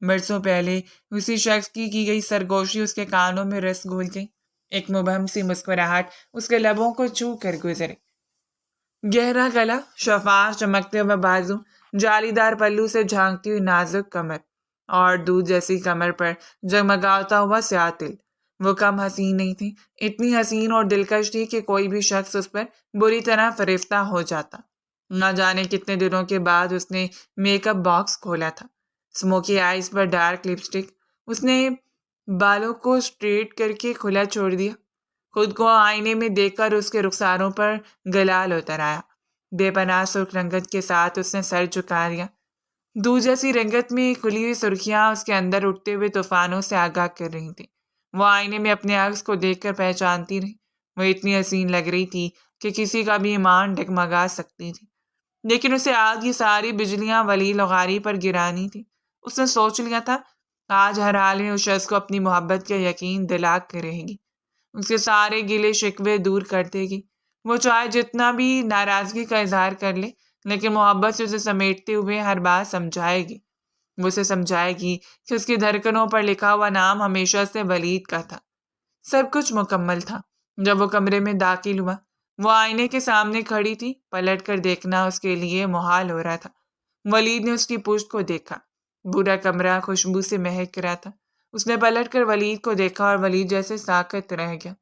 برسوں پہلے اسی شخص کی گئی سرگوشی اس کے کانوں میں رس گھول گئی۔ ایک مبہم سی مسکراہٹ اس کے لبوں کو چھو کر گزرے۔ گہرا گلا، شفاف چمکتے ہوئے بازو، جالی دار پلو سے جھانکتی ہوئی نازک کمر، اور دودھ جیسی کمر پر جگمگاتا ہوا سیاہ تل۔ وہ کم حسین نہیں تھی، اتنی حسین اور دلکش تھی کہ کوئی بھی شخص اس پر بری طرح فریفتہ ہو جاتا۔ نہ جانے کتنے دنوں کے بعد اس نے میک اپ باکس کھولا تھا۔ اسموکی آئیز پر ڈارک لپسٹک، اس نے بالوں کو اسٹریٹ کر کے کھلا چھوڑ دیا۔ خود کو آئینے میں دیکھ کر اس کے رخساروں پر گلال اتر آیا۔ بے پناہ سرخ رنگت کے ساتھ اس نے سر جھکا دیا۔ دودھ جیسی رنگت میں کھلی ہوئی سرخیاں اس کے اندر اٹھتے ہوئے طوفانوں سے آگاہ کر رہی تھیں۔ وہ آئینے میں اپنے عکس کو دیکھ کر پہچانتی رہی۔ وہ اتنی حسین لگ رہی تھی کہ کسی کا بھی ایمان ڈگمگا سکتی تھی، لیکن اسے آج یہ ساری بجلیاں ولی لغاری پر گرانی تھی۔ اس نے سوچ لیا تھا آج ہر حال میں اس شخص کو اپنی محبت کا یقین دلا کر رہے گی، اس کے سارے گلے شکوے دور کر دے گی۔ وہ چاہے جتنا بھی ناراضگی کا اظہار کر لے، لیکن محبت سے اسے سمیٹتے ہوئے ہر بات سمجھائے گی۔ وہ اسے سمجھائے گی کہ اس کی دھڑکنوں پر لکھا ہوا نام ہمیشہ سے ولید کا تھا۔ سب کچھ مکمل تھا۔ جب وہ کمرے میں داخل ہوا، وہ آئینے کے سامنے کھڑی تھی۔ پلٹ کر دیکھنا اس کے لیے محال ہو رہا تھا۔ ولید نے اس کی پشت کو دیکھا۔ پورا کمرہ خوشبو سے مہک رہا تھا۔ اس نے پلٹ کر ولید کو دیکھا اور ولید جیسے ساکت رہ گیا۔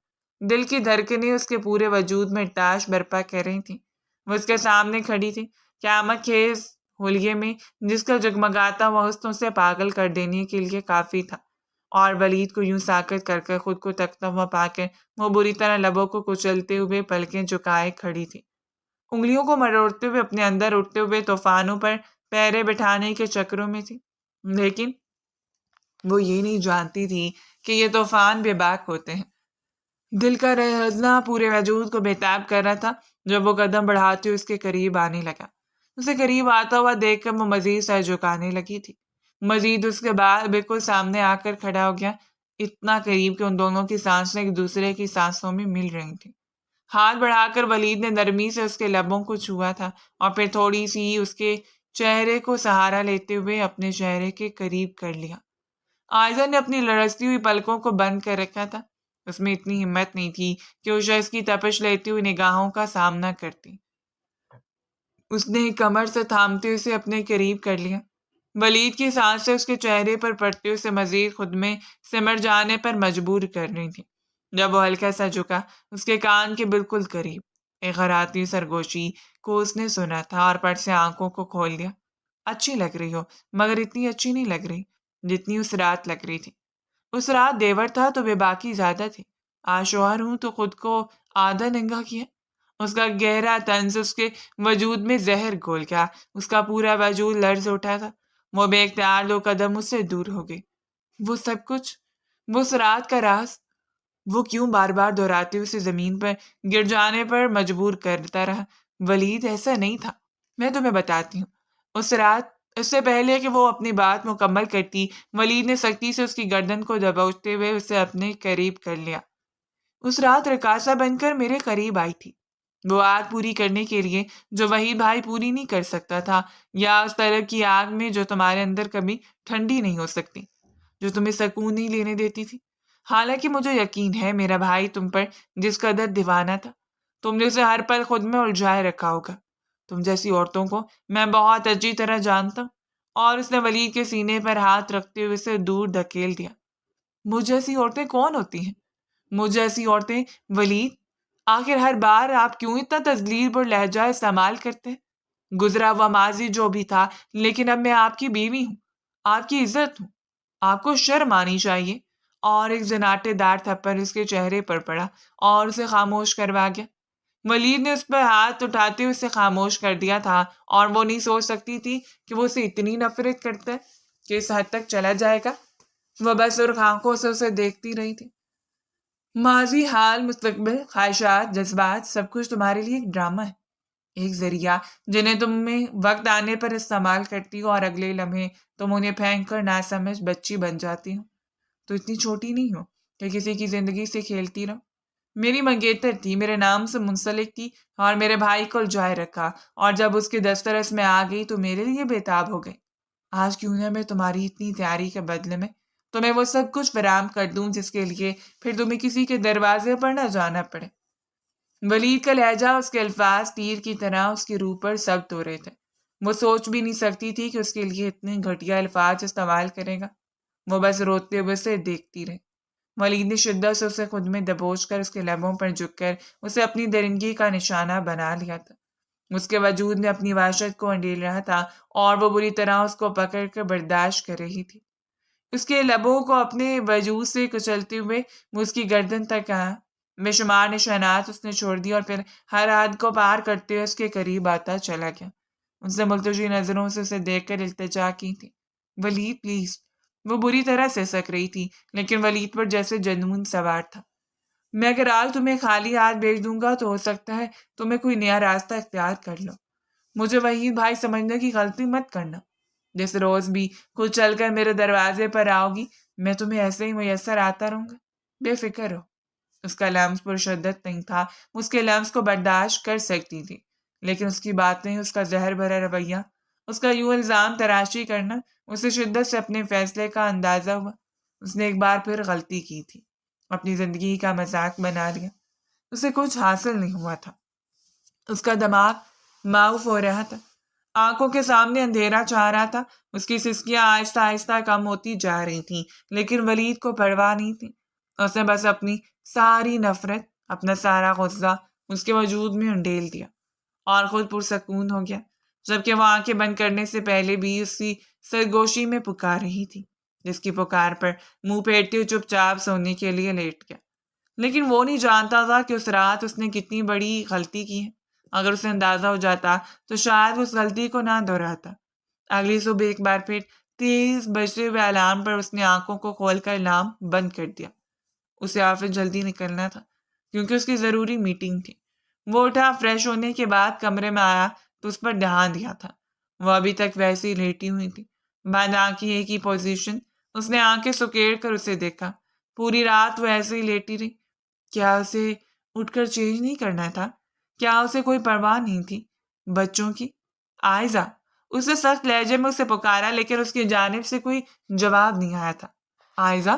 دل کی دھڑکنیں اس کے پورے وجود میں تاش برپا کر رہی تھیں۔ وہ اس کے سامنے کھڑی تھی، قیامت خیز حلیے میں، جس کا جگمگاتا ہوا حسن اسے پاگل کر دینے کے لیے کافی تھا۔ اور ولید کو یوں ساکت کر کر خود کو تکتا ہوا پا کر وہ بری طرح لبوں کو کچلتے ہوئے پلکیں جھکائے کھڑی تھی، انگلیوں کو مروڑتے ہوئے اپنے اندر اٹھتے ہوئے طوفانوں پر پیرے بٹھانے کے چکروں میں تھی۔ لیکن وہ یہ نہیں جانتی تھی کہ یہ طوفان بے باک ہوتے ہیں۔ دل کا رہزنا پورے وجود کو بےتاب کر رہا تھا جب وہ قدم بڑھاتے ہوئے اس کے قریب آنے لگا۔ اسے قریب آتا ہوا دیکھ کر وہ مزید سر جھکانے لگی تھی۔ مزید اس کے بعد بالکل سامنے آ کر کھڑا ہو گیا، اتنا قریب کہ ان دونوں کی سانسیں ایک دوسرے کی سانسوں میں مل رہی تھیں۔ ہاتھ بڑھا کر ولید نے نرمی سے اس کے لبوں کو چھوا تھا اور پھر تھوڑی سی اس کے چہرے کو سہارا لیتے ہوئے اپنے چہرے کے قریب کر لیا۔ آئزہ نے اپنی لرزتی ہوئی پلکوں کو بند کر رکھا تھا۔ اس میں اتنی ہمت نہیں تھی کہ وہ شخص کی تپش لیتی ہوئی نگاہوں کا سامنا کرتی۔ اس نے کمر سے تھامتے اسے اپنے قریب کر لیا۔ ولید کی سانسیں اس کے چہرے پر پڑتے اسے مزید خود میں سمر جانے پر مجبور کر رہی تھی۔ جب وہ ہلکا سا جھکا اس کے کان کے بالکل قریب، ایک غراتی سرگوشی کو اس نے سنا تھا اور پٹ سے آنکھوں کو کھول دیا۔ اچھی لگ رہی ہو، مگر اتنی اچھی نہیں لگ رہی جتنی اس رات لگ رہی تھی۔ اس رات دیور تھا تو بے باکی زیادہ تھی، آج شوہر ہوں تو خود کو آدھا ننگا کیا۔ اس کا گہرا طنز اس کے وجود میں زہر گھول گیا، اس کا پورا وجود لرز اٹھا تھا۔ وہ بے اختیار 2 قدم اس سے دور ہو گئی۔ وہ سب کچھ، وہ اس رات کا راز، وہ کیوں بار بار دہراتے اسے زمین پر گر جانے پر مجبور کرتا رہا؟ ولید ایسا نہیں تھا، میں تمہیں بتاتی ہوں۔ اس رات، اس سے پہلے کہ وہ اپنی بات مکمل کرتی، ولید نے سختی سے اس کی گردن کو دبوچتے ہوئے اسے اپنے قریب کر لیا۔ اس رات رکاسا بن کر میرے قریب آئی تھی، وہ آگ پوری کرنے کے لیے جو وحید بھائی پوری نہیں کر سکتا تھا، یا اس طرح کی آگ میں جو تمہارے اندر کبھی ٹھنڈی نہیں ہو سکتی، جو تمہیں سکون نہیں لینے دیتی تھی۔ حالانکہ مجھے یقین ہے میرا بھائی تم پر جس قدر دیوانہ تھا، تم نے اسے ہر پل خود میں الجھائے رکھا ہوگا۔ تم جیسی عورتوں کو میں بہت اچھی طرح جانتا ہوں۔ اور اس نے ولید کے سینے پر ہاتھ رکھتے ہوئے اسے دور دھکیل دیا۔ مجھ جیسی عورتیں کون ہوتی ہیں؟ مجھ جیسی عورتیں؟ ولید، آخر ہر بار آپ کیوں اتنا تذلیل پر لہجہ استعمال کرتے ہیں؟ گزرا ہوا ماضی جو بھی تھا، لیکن اب میں آپ کی بیوی ہوں، آپ کی عزت ہوں، آپ کو شرم آنی چاہیے۔ اور ایک زناٹے دار تھپڑ اس کے چہرے پر پڑا اور اسے خاموش کروا گیا۔ ولید نے اس پر ہاتھ اٹھاتے ہوئے اسے خاموش کر دیا تھا، اور وہ نہیں سوچ سکتی تھی کہ وہ اسے اتنی نفرت کرتا ہے کہ اس حد تک چلا جائے گا۔ وہ بس سرخ آنکھوں سے اسے دیکھتی رہی تھی۔ ماضی، حال، مستقبل، خواہشات، جذبات، سب کچھ تمہارے لیے ایک ڈرامہ ہے، ایک ذریعہ جنہیں تم میں وقت آنے پر استعمال کرتی ہو، اور اگلے لمحے تم انہیں پھینک کر ناسمجھ بچی بن جاتی ہو۔ تو اتنی چھوٹی نہیں ہو کہ کسی کی زندگی سے کھیلتی رہو۔ میری منگیتر تھی، میرے نام سے منسلک تھی، اور میرے بھائی کو الجھائے رکھا، اور جب اس کے دسترس میں آ گئی تو میرے لیے بےتاب ہو گئی۔ آج کیوں نہ میں تمہاری اتنی تیاری کے بدلے میں تمہیں وہ سب کچھ فراہم کر دوں جس کے لیے پھر تمہیں کسی کے دروازے پر نہ جانا پڑے۔ ولید کا لہجہ، اس کے الفاظ تیر کی طرح اس کی روح پر ثبت ہو رہے تھے۔ وہ سوچ بھی نہیں سکتی تھی کہ اس کے لیے اتنے گھٹیا الفاظ استعمال کرے گا۔ وہ بس روتے ہوئے اسے دیکھتی رہی۔ ولید نے شدت سے اسے خود میں دبوچ کر اس کے لبوں پر جھک کر اسے اپنی درندگی کا نشانہ بنا لیا تھا۔ اس کے وجود میں اپنی وحشت کو انڈیل رہا تھا، اور وہ بری طرح اس کو پکڑ کر برداشت کر رہی تھی۔ اس کے لبوں کو اپنے وجود سے کچلتے ہوئے وہ اس کی گردن تک آیا۔ بے شمار نشانات اس نے چھوڑ دی، اور پھر ہر حد کو پار کرتے ہوئے اس کے قریب آتا چلا گیا۔ اس نے ملتجی نظروں سے اسے دیکھ کر التجا کی تھی، ولید پلیز۔ وہ بری طرح سے سک رہی تھی، لیکن ولید پر جیسے جنون سوار تھا۔ میں اگر آج تمہیں خالی ہاتھ بھیج دوں گا تو ہو سکتا ہے تمہیں کوئی نیا راستہ اختیار کر لو۔ مجھے وحید بھائی سمجھنے کی غلطی مت کرنا۔ جس روز بھی کچھ چل کر میرے دروازے پر آؤ گی، میں تمہیں ایسے ہی میسر آتا رہوں گا، بے فکر ہو۔ اس کا لمس پر شدت نہیں تھا، اس کے لمس کو برداشت کر سکتی تھی، لیکن اس کی باتیں، اس کا زہر بھرا رویہ، اس کا یوں الزام تراشی کرنا، اسے شدت سے اپنے فیصلے کا اندازہ ہوا۔ اس نے ایک بار پھر غلطی کی تھی، اپنی زندگی کا مذاق بنا لیا۔ اسے کچھ حاصل نہیں ہوا تھا، اس کا دماغ معاف ہو رہا تھا، آنکھوں کے سامنے اندھیرا چھا رہا تھا، اس کی سسکیاں آہستہ آہستہ کم ہوتی جا رہی تھیں، لیکن ولید کو پرواہ نہیں تھی۔ اس نے بس اپنی ساری نفرت، اپنا سارا غصہ اس کے وجود میں انڈیل دیا، اور خود پرسکون ہو گیا، جبکہ وہ آنکھیں بند کرنے سے پہلے بھی اسی سرگوشی میں پکار رہی تھی، جس کی پکار پر منہ پھیرتے ہوئے چپ چاپ سونے کے لیے لیٹ گیا۔ لیکن وہ نہیں جانتا تھا کہ اس رات اس نے کتنی بڑی غلطی کی ہے۔ اگر اسے اندازہ ہو جاتا تو شاید وہ اس غلطی کو نہ دہراتا۔ اگلی صبح ایک بار پھر تیز بجتے ہوئے الارم پر اس نے آنکھوں کو کھول کر الارم بند کر دیا۔ اسے آفس جلدی نکلنا تھا کیونکہ اس کی ضروری میٹنگ تھی۔ وہ اٹھا، فریش ہونے کے بعد کمرے میں آیا تو اس پر دھیان دیا تھا۔ وہ ابھی تک ویسی ہی لیٹی ہوئی تھی، بند آنکھیں ایک ہی پوزیشن۔ اس نے آنکھیں سکیڑ کر اسے دیکھا، پوری رات وہ ایسے ہی لیٹی رہی۔ کیا اسے اٹھ کر چینج نہیں کرنا تھا؟ کیا اسے کوئی پرواہ نہیں تھی بچوں کی؟ آئزہ! اس نے سخت لہجے میں اسے پکارا، لیکن اس کی جانب سے کوئی جواب نہیں آیا تھا۔ آئزہ!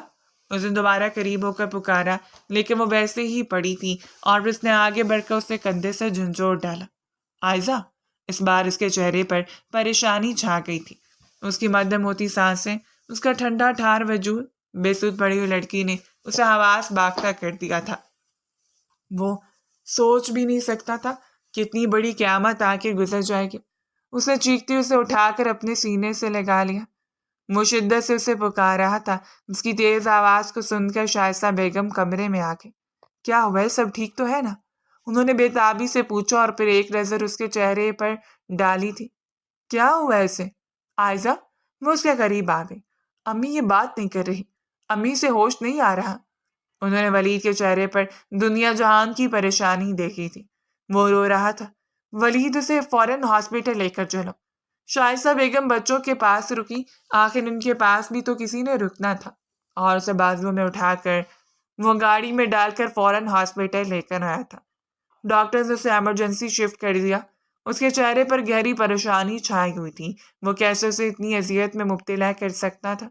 اس نے دوبارہ قریب ہو کر پکارا، لیکن وہ ویسے ہی پڑی تھی، اور اس نے آگے بڑھ کر اسے کندھے سے جھنجھوڑ ڈالا۔ آئزہ! اس بار اس کے چہرے پر پریشانی چھا گئی تھی۔ اس کی مدھم ہوتی سانسیں، اس کا ٹھنڈا ٹھار وجود، بے سود پڑی ہوئی لڑکی نے اسے حواس باختہ کر دیا تھا۔ وہ سوچ بھی نہیں سکتا تھا کہ اتنی بڑی قیامت آ کے گزر جائے گی۔ اس نے چیختی اسے اٹھا کر اپنے سینے سے لگا لیا۔ وہ شدت سے اسے پکار رہا تھا۔ اس کی تیز آواز کو سن کر شائستہ بیگم کمرے میں آ گئی۔ کیا ہوا ہے؟ سب ٹھیک تو ہے نا؟ انہوں نے بے تابی سے پوچھا اور پھر ایک نظر اس کے چہرے پر ڈالی تھی۔ کیا ہوا ہے اسے؟ عائزہ؟ وہ اس کے قریب آ گئی۔ امی یہ بات نہیں کر رہی، امی سے ہوش نہیں آ رہا۔ انہوں نے ولید کے چہرے پر دنیا جہان کی پریشانی دیکھی تھی۔ وہ رو رہا تھا۔ ولید، اسے فوراً ہاسپٹل لے کر چلو۔ شائستہ بیگم بچوں کے پاس رکی۔ آخر ان کے پاس بھی تو کسی نے رکنا تھا، اور اسے بازو میں اٹھا کر وہ گاڑی میں ڈال کر فوراً ہاسپٹل لے کر آیا تھا۔ ڈاکٹر نے اسے ایمرجنسی شفٹ کر دیا۔ اس کے چہرے پر گہری پریشانی چھائی ہوئی تھی۔ وہ کیسے اسے اتنی اذیت میں مبتلا کر سکتا تھا؟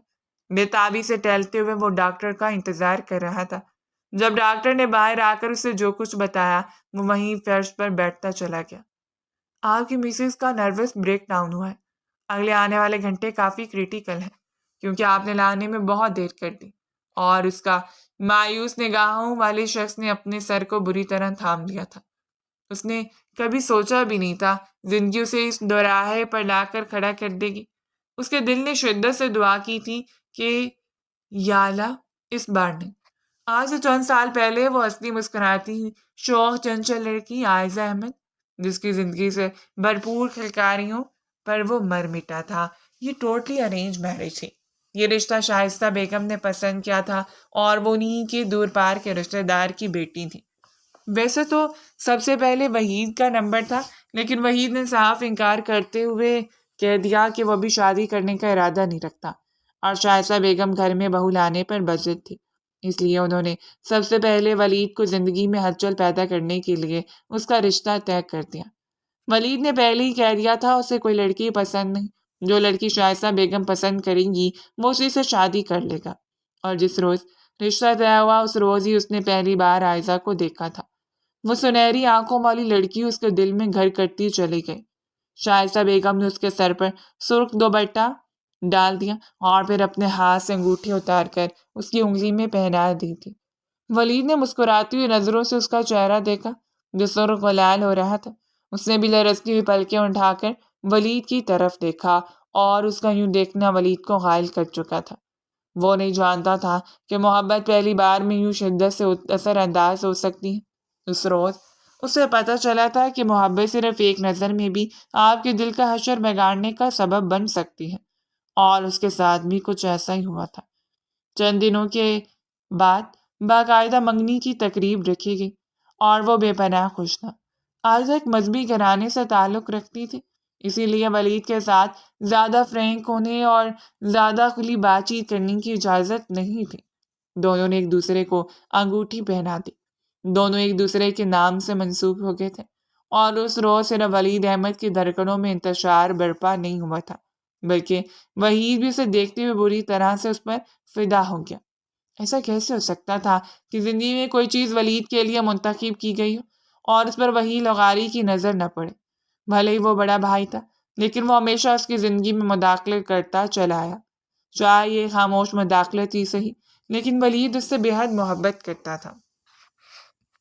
بے تابی سے ٹہلتے ہوئے وہ ڈاکٹر کا انتظار کر رہا تھا۔ جب ڈاکٹر نے باہر آ کر اسے جو کچھ بتایا، وہ وہیں فرش پر بیٹھتا چلا گیا۔ آپ کی مسز کا نروس بریک ڈاؤن ہوا ہے۔ اگلے آنے والے گھنٹے کافی کریٹیکل ہیں، کیونکہ آپ نے لانے میں بہت دیر کر دی۔ اور اس کا مایوس نگاہوں والے شخص نے اپنے سر کو بری طرح تھام لیا تھا۔ اس نے کبھی سوچا بھی نہیں تھا زندگی اسے اس دوراہے پر لا کر کھڑا کر دے گی۔ اس کے دل نے شدت سے دعا کی تھی کہ یا اللہ، اس بار نہیں۔ آج سے چند سال پہلے وہ اصلی مسکراتی شوخ چنچل لڑکی عائزہ احمد، جس کی زندگی سے بھرپور کھلکاریوں پر وہ مر مٹا تھا، یہ ٹوٹلی ارینج میرج تھی۔ یہ رشتہ شائستہ بیگم نے پسند کیا تھا اور وہ انہی کے دور پار کے رشتہ دار کی بیٹی تھی۔ ویسے تو سب سے پہلے وحید کا نمبر تھا، لیکن وحید نے صاف انکار کرتے ہوئے کہہ دیا کہ وہ بھی شادی کرنے کا ارادہ نہیں رکھتا، اور شائستہ بیگم گھر میں بہو لانے پر بضد تھی۔ اس لیے انہوں نے سب سے پہلے ولید کو زندگی میں ہلچل پیدا کرنے کے لیے اس کا رشتہ طے کر دیا۔ ولید نے پہلے ہی کہہ دیا تھا اسے کوئی لڑکی پسند نہیں۔ جو لڑکی شائستہ بیگم پسند کریں گی وہ اسی سے شادی کر لے گا۔ اور جس روز رشتہ طے ہوا اس روز ہی اس نے پہلی بار عائزہ کو دیکھا تھا۔ وہ سنہری آنکھوں والی لڑکی اس کے دل میں گھر کرتی چلی گئی۔ شائستہ بیگم نے اس کے سر پر سرخ دوپٹہ ڈال دیا اور پھر اپنے ہاتھ سے انگوٹھی اتار کر اس کی انگلی میں پہنا دی تھی۔ ولید نے مسکراتی ہوئی نظروں سے اس کا چہرہ دیکھا جو سرخ و لال ہو رہا تھا۔ اس نے بھی لرزتی ہوئی پلکیں اٹھا کر ولید کی طرف دیکھا، اور اس کا یوں دیکھنا ولید کو غائل کر چکا تھا۔ وہ نہیں جانتا تھا کہ محبت پہلی بار میں یوں شدت سے اثر انداز ہو سکتی ہے۔ اس روز اسے پتہ چلا تھا کہ محبت صرف ایک نظر میں بھی آپ کے دل کا حشر بگاڑنے کا سبب بن سکتی ہے، اور اس کے ساتھ بھی کچھ ایسا ہی ہوا تھا۔ چند دنوں کے بعد باقاعدہ منگنی کی تقریب رکھی گئی، اور وہ بے پناہ خوش تھا۔ آج ایک مذہبی گھرانے سے تعلق رکھتی تھی، اسی لیے ولید کے ساتھ زیادہ فرینک ہونے اور زیادہ کھلی بات چیت کرنے کی اجازت نہیں تھی۔ دونوں نے ایک دوسرے کو انگوٹھی پہنا دی۔ دونوں ایک دوسرے کے نام سے منسوب ہو گئے تھے، اور اس روز صرف ولید احمد کی دھڑکنوں میں انتشار برپا نہیں ہوا تھا، بلکہ وحید بھی اسے دیکھتے ہوئے بری طرح سے اس پر فدا ہو گیا۔ ایسا کیسے ہو سکتا تھا کہ زندگی میں کوئی چیز ولید کے لیے منتخب کی گئی ہو اور اس پر وہی لغاری کی نظر نہ پڑے؟ بھلے ہی وہ بڑا بھائی تھا، لیکن وہ ہمیشہ اس کی زندگی میں مداخلت کرتا چلا آیا، چاہے یہ خاموش مداخلت ہی صحیح، لیکن ولید اس سے بے حد محبت کرتا تھا۔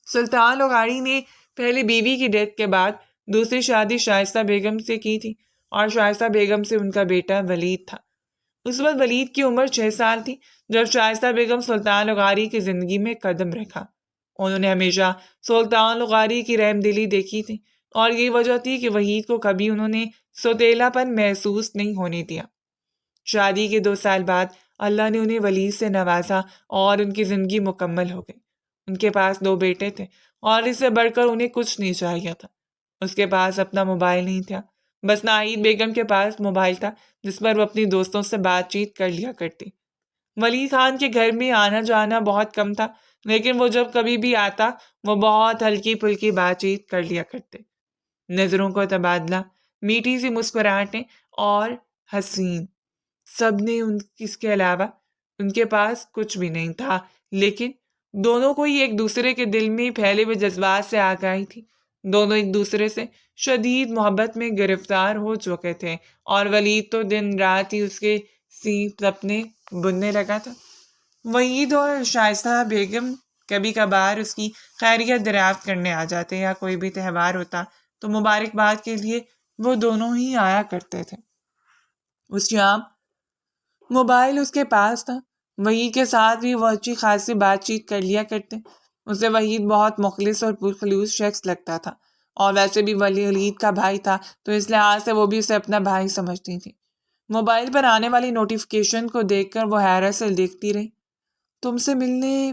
سلطان لغاری نے پہلی بیوی کی ڈیتھ کے بعد دوسری شادی شائستہ بیگم سے کی تھی، اور شائستہ بیگم سے ان کا بیٹا ولید تھا۔ اس وقت ولید کی عمر 6 سال تھی جب شائستہ بیگم سلطان لغاری کی زندگی میں قدم رکھا۔ انہوں نے ہمیشہ سلطان لغاری کی رحم دلی دیکھی تھی، اور یہی وجہ تھی کہ وحید کو کبھی انہوں نے سوتیلا پن محسوس نہیں ہونے دیا۔ شادی کے 2 سال بعد اللہ نے انہیں ولید سے نوازا اور ان کی زندگی مکمل ہو گئی۔ ان کے پاس 2 بیٹے تھے، اور اس سے بڑھ کر انہیں کچھ نہیں چاہیے تھا۔ اس کے پاس اپنا موبائل نہیں تھا، بس ناہید بیگم کے پاس موبائل تھا جس پر وہ اپنی دوستوں سے بات چیت کر لیا کرتی۔ ولید خان کے گھر میں آنا جانا بہت کم تھا، لیکن وہ جب کبھی بھی آتا وہ بہت ہلکی پھلکی بات چیت کر لیا کرتے۔ نظروں کا تبادلہ، میٹھی سی مسکراہٹیں اور حسین، سب نے اس کے علاوہ ان کے پاس کچھ بھی نہیں تھا، لیکن دونوں کو ہی ایک دوسرے کے دل میں پھیلے ہوئے جذبات سے آگاہی تھی۔ دونوں ایک دوسرے سے شدید محبت میں گرفتار ہو چکے تھے اور ولید تو دن رات ہی اس کے سپنے بننے لگا تھا۔ وحید اور شائستہ بیگم کبھی کبھار اس کی خیریت دریافت کرنے آ جاتے یا کوئی بھی تہوار ہوتا تو مبارکباد کے لیے وہ دونوں ہی آیا کرتے تھے۔ اس شام موبائل اس کے پاس تھا، وحید کے ساتھ بھی وہ اچھی خاصی بات چیت کر لیا کرتے۔ اسے وحید بہت مخلص اور پرخلوص شخص لگتا تھا، اور ویسے بھی ولید کا بھائی تھا تو اس لحاظ سے وہ بھی اسے اپنا بھائی سمجھتی تھی۔ موبائل پر آنے والی نوٹیفیکیشن کو دیکھ کر وہ حیرت سے دیکھتی رہی۔ تم سے ملنے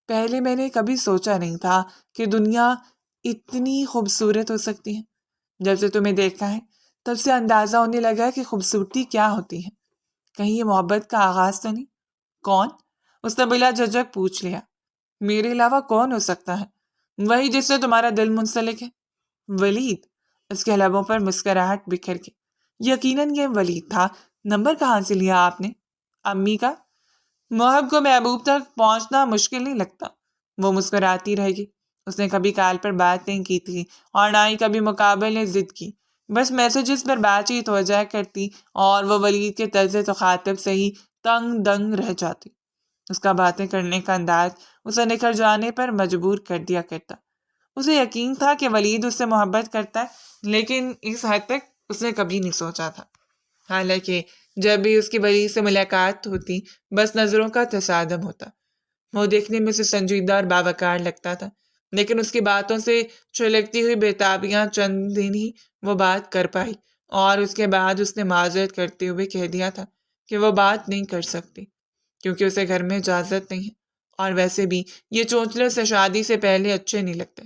پہلے میں نے کبھی سوچا نہیں تھا کہ دنیا اتنی خوبصورت ہو سکتی ہے۔ جب سے تمہیں دیکھا ہے تب سے اندازہ ہونے لگا کہ خوبصورتی کیا ہوتی ہے۔ کہیں یہ محبت کا آغاز تو نہیں؟ کون؟ اس نے بلا جھجک پوچھ لیا۔ میرے علاوہ کون ہو سکتا ہے؟ وہی جس سے تمہارا دل منسلک ہے۔ ولید؟ اس کے لبوں پر مسکراہٹ بکھر کے۔ یقیناً یہ ولید تھا۔ نمبر کہاں سے لیا آپ نے؟ امی کا۔ محب کو محبوب تک پہنچنا مشکل نہیں لگتا۔ وہ مسکراتی رہ گئی۔ اس نے کبھی کال پر بات نہیں کی تھی اور نہ ہی کبھی مقابل نے ضد کی، بس میسیجز پر بات چیت ہو جایا کرتی اور وہ ولید کے طرز تخاطب سے ہی تنگ دنگ رہ جاتی۔ اس کا باتیں کرنے کا انداز اسے نکھر جانے پر مجبور کر دیا کرتا۔ اسے یقین تھا کہ ولید اس سے محبت کرتا ہے، لیکن اس حد تک اس نے کبھی نہیں سوچا تھا۔ حالانکہ جب بھی اس کی ولید سے ملاقات ہوتی بس نظروں کا تصادم ہوتا۔ وہ دیکھنے میں اسے سنجیدہ اور باوقار لگتا تھا، لیکن اس کی باتوں سے چھلکتی ہوئی بےتابیاں چند دن ہی وہ بات کر پائی، اور اس کے بعد اس نے معذرت کرتے ہوئے کہہ دیا تھا کہ وہ بات نہیں کر سکتی کیونکہ اسے گھر میں اجازت نہیں ہے، اور ویسے بھی یہ چونچلے سے شادی سے پہلے اچھے نہیں لگتے۔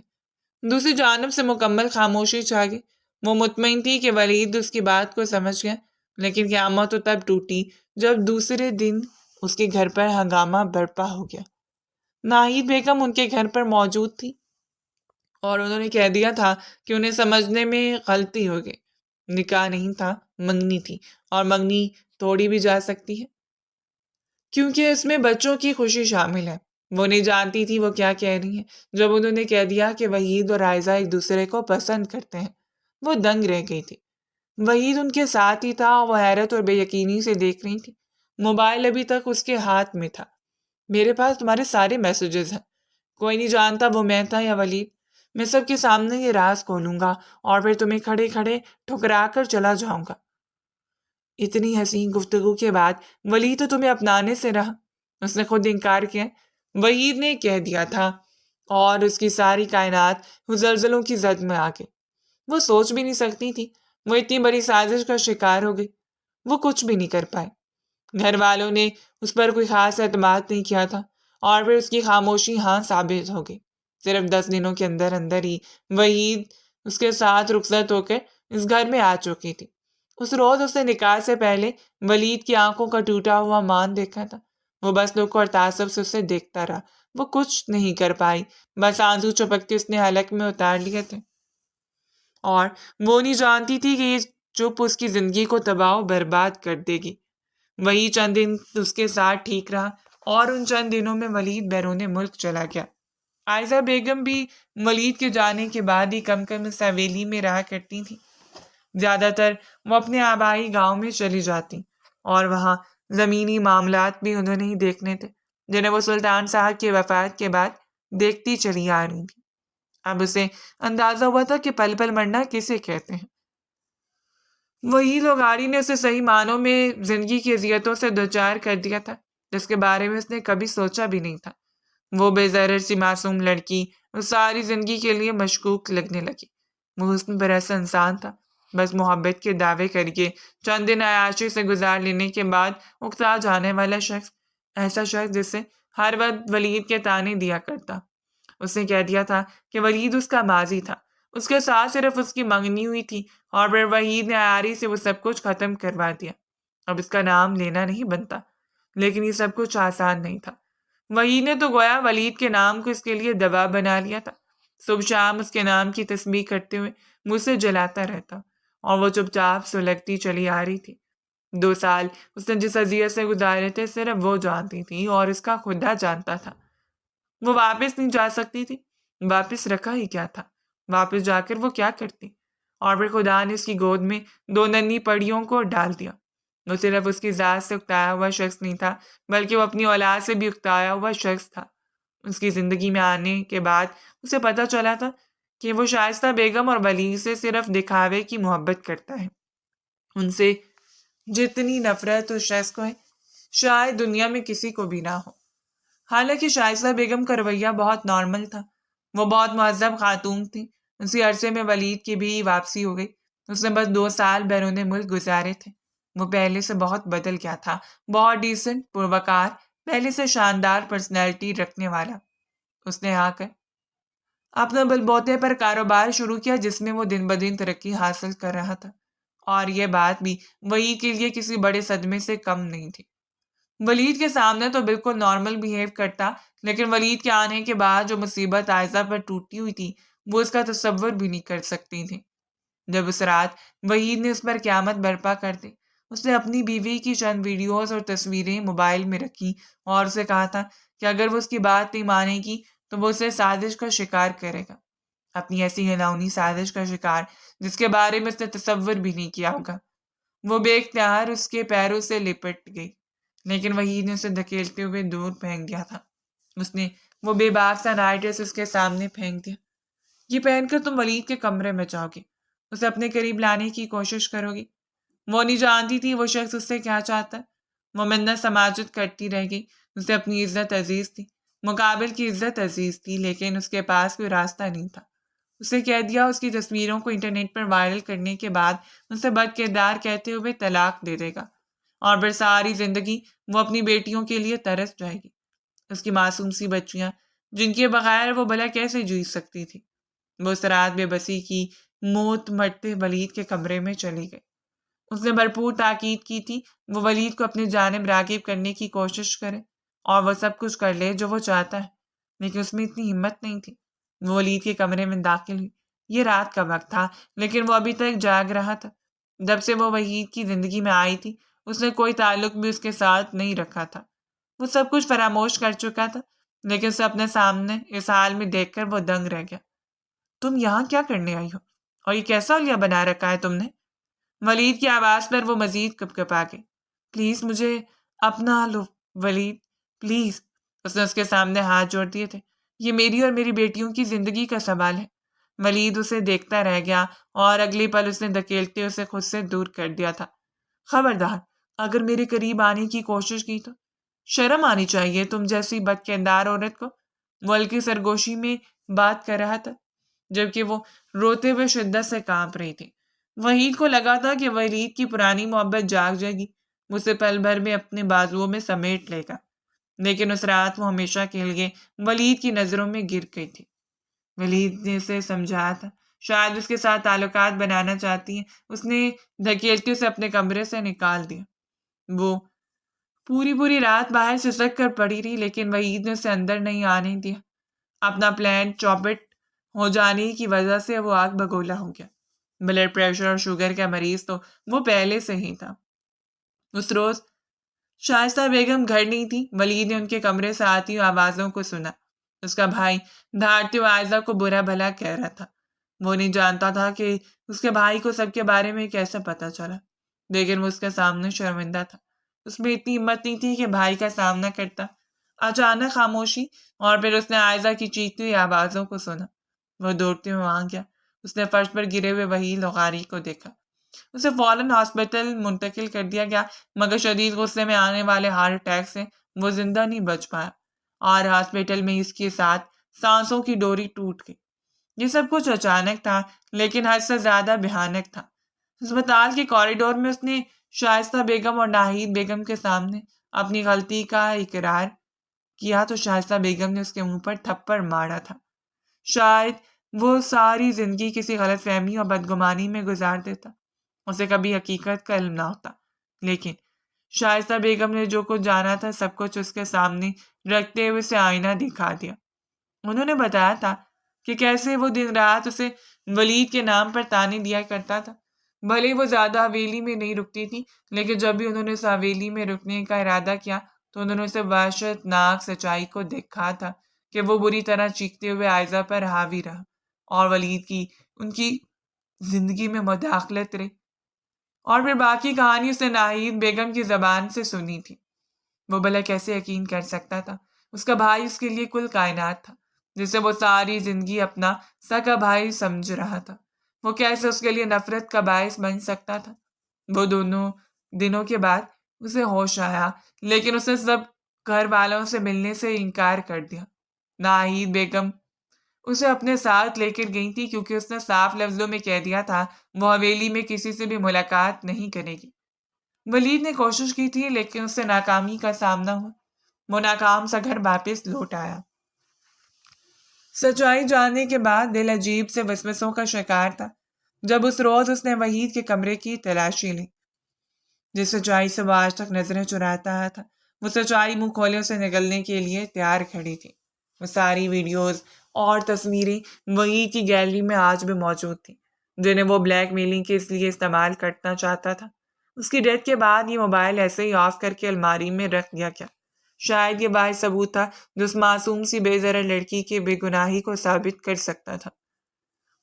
دوسری جانب سے مکمل خاموشی چھا گئی۔ وہ مطمئن تھی کہ ولید اس کی بات کو سمجھ گیا، لیکن قیامت تو تب ٹوٹی جب دوسرے دن اس کے گھر پر ہنگامہ برپا ہو گیا۔ ناہید بیگم ان کے گھر پر موجود تھی اور انہوں نے کہہ دیا تھا کہ انہیں سمجھنے میں غلطی ہو گئی۔ نکاح نہیں تھا، منگنی تھی، اور منگنی توڑی بھی جا سکتی ہے کیونکہ اس میں بچوں کی خوشی شامل ہے۔ وہ نہیں جانتی تھی وہ کیا کہہ رہی ہیں۔ جب انہوں نے کہہ دیا کہ وحید اور عائزہ ایک دوسرے کو پسند کرتے ہیں، وہ دنگ رہ گئی تھی۔ وحید ان کے ساتھ ہی تھا اور وہ حیرت اور بے یقینی سے دیکھ رہی تھی۔ موبائل ابھی تک اس کے ہاتھ میں تھا۔ میرے پاس تمہارے سارے میسیجز ہیں۔ کوئی نہیں جانتا وہ میں تھا یا ولید۔ میں سب کے سامنے یہ راز کھولوں گا اور پھر تمہیں کھڑے کھڑے ٹھکرا کر چلا جاؤں گا۔ اتنی حسین گفتگو کے بعد ولید تو تمہیں اپنانے سے رہا۔ اس نے خود انکار کیا، وحید نے کہہ دیا تھا، اور اس کی ساری کائنات زلزلوں کی زد میں آ گئی۔ وہ سوچ بھی نہیں سکتی تھی، وہ اتنی بڑی سازش کا شکار ہو گئی۔ وہ کچھ بھی نہیں کر پائے۔ گھر والوں نے اس پر کوئی خاص اعتماد نہیں کیا تھا، اور پھر اس کی خاموشی ہاں ثابت ہو گئی۔ صرف 10 دنوں کے اندر اندر ہی وحید اس کے ساتھ رخصت ہو کر اس گھر میں آ چکی تھی۔ اس روز اس نے نکاح سے پہلے ولید کی آنکھوں کا ٹوٹا ہوا مان دیکھا تھا۔ وہ بس دکھ اور تعصب سے اسے دیکھتا رہا۔ وہ کچھ نہیں کر پائی، بس آنسو چپک کے اس نے حلق میں اتار لیے تھے، اور وہ نہیں جانتی تھی کہ یہ چپ اس کی زندگی کو تباہ و برباد کر دے گی۔ وہی چند دن اس کے ساتھ ٹھیک رہا، اور ان چند دنوں میں ولید بیرون ملک چلا گیا۔ عائزہ بیگم بھی ولید کے جانے کے بعد ہی کم کم اس حویلی میں رہا کرتی تھی۔ زیادہ تر وہ اپنے آبائی گاؤں میں چلی جاتی، اور وہاں زمینی معاملات بھی انہوں نے ہی دیکھنے تھے جنہیں وہ سلطان صاحب کی وفات کے بعد دیکھتی چلی آ رہی تھی۔ اب اسے اندازہ ہوا تھا کہ پل پل مرنا کسے کہتے ہیں۔ وہی لوگاری نے اسے صحیح معنوں میں زندگی کی اذیتوں سے دوچار کر دیا تھا جس کے بارے میں اس نے کبھی سوچا بھی نہیں تھا۔ وہ بے ضرر سی معصوم لڑکی اس ساری زندگی کے لیے مشکوک لگنے لگی۔ وہ حسن پرست انسان تھا، بس محبت کے دعوے کر کے چند دن عیاشی سے گزار لینے کے بعد اکتا جانے والا شخص، ایسا شخص جس سے ہر وقت ولید کے تانے دیا کرتا۔ اس نے کہہ دیا تھا کہ ولید اس کا ماضی تھا، اس کے ساتھ صرف اس کی منگنی ہوئی تھی، اور پھر وحید نے عیاری سے وہ سب کچھ ختم کروا دیا۔ اب اس کا نام لینا نہیں بنتا، لیکن یہ سب کچھ آسان نہیں تھا۔ وحید نے تو گویا ولید کے نام کو اس کے لیے دوا بنا لیا تھا۔ صبح شام اس کے نام کی تسبیح کرتے ہوئے مجھ سے جلاتا رہتا، اور وہ چپ چاپ سلگتی چلی آ رہی تھی۔ 2 سال اس نے جس اذیت سے گزارے تھے صرف وہ جانتی تھی، اور اس کا خدا جانتا تھا۔ وہ واپس نہیں جا سکتی تھی۔ واپس رکھا ہی کیا تھا؟ واپس جا کر وہ کیا کرتی؟ اور پھر خدا نے اس کی گود میں 2 ننھی پڑیوں کو ڈال دیا۔ وہ صرف اس کی ذات سے اکتایا ہوا شخص نہیں تھا، بلکہ وہ اپنی اولاد سے بھی اکتایا ہوا شخص تھا۔ اس کی زندگی میں آنے کے بعد اسے پتہ چلا تھا کہ وہ شائستہ بیگم اور ولید سے صرف دکھاوے کی محبت کرتا ہے۔ ان سے جتنی نفرت اس شخص کو ہے، شاید دنیا میں کسی کو بھی نہ ہو۔ حالانکہ شائستہ بیگم کا رویہ بہت نارمل تھا۔ وہ بہت مہذب خاتون تھی۔ اسی عرصے میں ولید کی بھی واپسی ہو گئی۔ اس نے بس 2 سال بیرون ملک گزارے تھے۔ وہ پہلے سے بہت بدل گیا تھا، بہت ڈیسنٹ، پروکار، پہلے سے شاندار پرسنالٹی رکھنے والا۔ اس نے آ کر اپنا بل بوتے پر کاروبار شروع کیا، جس میں وہ دن بدن ترقی حاصل کر رہا تھا، اور یہ بات بھی ولید کے لیے کسی بڑے صدمے سے کم نہیں تھی۔ ولید کے سامنے تو بالکل نارمل بیہیو کرتا، لیکن ولید کے آنے کے بعد جو مصیبت عائزہ پر ٹوٹی ہوئی تھی وہ اس کا تصور بھی نہیں کر سکتی تھی۔ جب اس رات وحید نے اس پر قیامت برپا کر دی، اس نے اپنی بیوی کی چند ویڈیوز اور تصویریں موبائل میں رکھی اور اسے کہا تھا کہ اگر وہ اس کی بات نہیں مانے گی تو وہ اسے سازش کا شکار کرے گا، اپنی ایسی گھناؤنی سازش کا شکار جس کے بارے میں اس نے تصور بھی نہیں کیا ہوگا۔ وہ بے اختیار اس کے پیروں سے لپٹ گئی، لیکن وحید نے اسے دھکیلتے ہوئے دور پھینک دیا تھا۔ اس نے وہ بے باک سا نائٹ ڈریس اس کے سامنے پھینک دیا۔ یہ پہن کر تم ولید کے کمرے میں جاؤ گی، اسے اپنے قریب لانے کی کوشش کرو گی۔ وہ نہیں جانتی تھی وہ شخص اس سے کیا چاہتا ہے۔ وہ منت سماجت کرتی رہ گئی۔ اسے اپنی عزت عزیز تھی، مقابل کی عزت عزیز تھی، لیکن اس کے پاس کوئی راستہ نہیں تھا۔ اسے کہہ دیا اس کی تصویروں کو انٹرنیٹ پر وائرل کرنے کے بعد اسے بد کردار کہتے ہوئے طلاق دے دے گا، اور پھر ساری زندگی وہ اپنی بیٹیوں کے لیے ترس جائے گی، اس کی معصوم سی بچیاں جن کے بغیر وہ بھلا کیسے جی سکتی تھی۔ وہ اس رات بے بسی کی موت مرتے ولید کے کمرے میں چلی گئی۔ اس نے بھرپور تاکید کی تھی وہ ولید کو اپنی جانب راغب کرنے کی کوشش کرے اور وہ سب کچھ کر لے جو وہ چاہتا ہے، لیکن اس میں اتنی ہمت نہیں تھی۔ وہ ولید کے کمرے میں داخل ہوئی۔ یہ رات کا وقت تھا، لیکن وہ ابھی تک جاگ رہا تھا۔ جب سے وہ ولید کی زندگی میں آئی تھی اس نے کوئی تعلق بھی اس کے ساتھ نہیں رکھا تھا۔ وہ سب کچھ فراموش کر چکا تھا، لیکن اسے اپنے سامنے اس حال میں دیکھ کر وہ دنگ رہ گیا۔ تم یہاں کیا کرنے آئی ہو؟ اور یہ کیسا اولیا بنا رکھا ہے تم نے؟ ولید کی آواز پر وہ مزید کپکپا گئی۔ پلیز مجھے اپنا لو ولید، پلیز۔ اس نے اس کے سامنے ہاتھ جوڑ دیے تھے۔ یہ میری اور میری بیٹیوں کی زندگی کا سوال ہے۔ ولید اسے دیکھتا رہ گیا اور اگلی پل اس نے دھکیلتے اسے خود سے دور کر دیا تھا۔ خبردار، اگر میرے قریب آنے کی کوشش کی تو شرم آنی چاہیے تم جیسی بد کردار عورت کو۔ وہ ہلکی سرگوشی میں بات کر رہا تھا، جبکہ وہ روتے ہوئے شدت سے کانپ رہی تھی۔ وحید کو لگا تھا کہ ولید کی پرانی محبت جاگ جائے گی، اسے پل بھر میں اپنے بازوؤں میں سمیٹ لے گا، لیکن اس رات وہ ہمیشہ کے لیے ولید کی نظروں میں گر گئی تھی۔ ولید نے اسے سمجھایا تھا، شاید اس کے ساتھ تعلقات بنانا چاہتی ہے۔ اس نے دھکیلتے اسے اپنے کمرے سے نکال دیا۔ وہ پوری رات باہر سسک کر پڑی رہی، لیکن وحید نے اسے اندر نہیں آنے دیا۔ اپنا پلان چوپٹ ہو جانے کی وجہ سے وہ آگ بگولا ہو گیا۔ بلڈ پریشر اور شوگر کا مریض تو وہ پہلے سے ہی تھا۔ اس روز شائستہ بیگم گھر نہیں تھی۔ ولید نے ان کے کمرے سے آتی ہوئی آوازوں کو سنا۔ اس کا بھائی دھاڑتے ہوئے عائزہ کو برا بھلا کہہ رہا تھا۔ وہ نہیں جانتا تھا کہ اس کے بھائی کو سب کے بارے میں کیسے پتا چلا، لیکن وہ اس کے سامنے شرمندہ تھا۔ اس میں اتنی ہمت نہیں تھی کہ بھائی کا سامنا کرتا۔ اچانک خاموشی، اور پھر اس نے عائزہ کی چیختی ہوئی آوازوں کو سنا۔ وہ دوڑتے ہوئے وہاں گیا۔ اس نے فرش پر گرے ہوئے وحید لغاری کو دیکھا۔ اسے فوراً ہاسپٹل منتقل کر دیا گیا، مگر شدید غصے میں آنے والے ہارٹ اٹیک سے وہ زندہ نہیں بچ پایا، اور ہاسپٹل میں اس کے ساتھ سانسوں کی ڈوری ٹوٹ گئی۔ یہ سب کچھ اچانک تھا، لیکن حد سے زیادہ بھیانک تھا۔ ہسپتال کے کوریڈور میں اس نے شائستہ بیگم اور ناہید بیگم کے سامنے اپنی غلطی کا اقرار کیا تو شائستہ بیگم نے اس کے منہ پر تھپڑ مارا تھا۔ شاید وہ ساری زندگی کسی غلط فہمی اور بدگمانی میں گزار دیتا، اسے کبھی حقیقت کا علم نہ ہوتا، لیکن شائستہ بیگم نے جو کچھ جانا تھا سب کچھ اس کے سامنے رکھتے ہوئے اسے آئینہ دکھا دیا۔ انہوں نے بتایا تھا کہ کیسے وہ دن رات اسے ولید کے نام پر تانے دیا کرتا تھا۔ بھلے وہ زیادہ حویلی میں نہیں رکتی تھی، لیکن جب بھی انہوں نے اس حویلی میں رکنے کا ارادہ کیا تو انہوں نے اسے وحشت ناک سچائی کو دیکھا تھا کہ وہ بری طرح چیختے ہوئے عائزہ پر حاوی رہا، اور ولید کی ان کی زندگی میں مداخلت رہی، اور پھر باقی کہانی اس نے ناہید بیگم کی زبان سے سنی تھی۔ وہ بھلا کیسے یقین کر سکتا تھا؟ اس کا بھائی اس کے لیے کل کائنات تھا، جسے وہ ساری زندگی اپنا سگا بھائی سمجھ رہا تھا۔ وہ کیسے اس کے لیے نفرت کا باعث بن سکتا تھا؟ وہ دونوں دنوں کے بعد اسے ہوش آیا، لیکن اس نے سب گھر والوں سے ملنے سے انکار کر دیا۔ ناہید بیگم اسے اپنے ساتھ لے کر گئی تھی کیونکہ اس نے صاف لفظوں میں کہہ دیا تھا وہ حویلی میں کسی سے بھی ملاقات نہیں کرے گی۔ ولید نے کوشش کی تھی لیکن اس سے ناکامی کا سامنا ہوا۔ وہ ناکام سا گھر واپس لوٹ آیا۔ سچائی جاننے کے بعد دل عجیب سے وسوسوں کا شکار تھا۔ جب اس روز اس نے وحید کے کمرے کی تلاشی لی، جس سچائی سے وہ آج تک نظریں چراتا تھا، وہ سچائی منہ کھولے اسے نگلنے کے لیے تیار کھڑی تھی۔ وہ ساری ویڈیوز اور تصویریں وحید کی گیلری میں آج بھی موجود تھیں، جنہیں وہ بلیک میلنگ کے اس لیے استعمال کرنا چاہتا تھا۔ اس کی ڈیتھ کے بعد یہ موبائل ایسے ہی آف کر کے الماری میں رکھ دیا گیا۔ شاید یہ واحد ثبوت تھا جو اس معصوم سی بے ضرر لڑکی کی بے گناہی کو ثابت کر سکتا تھا۔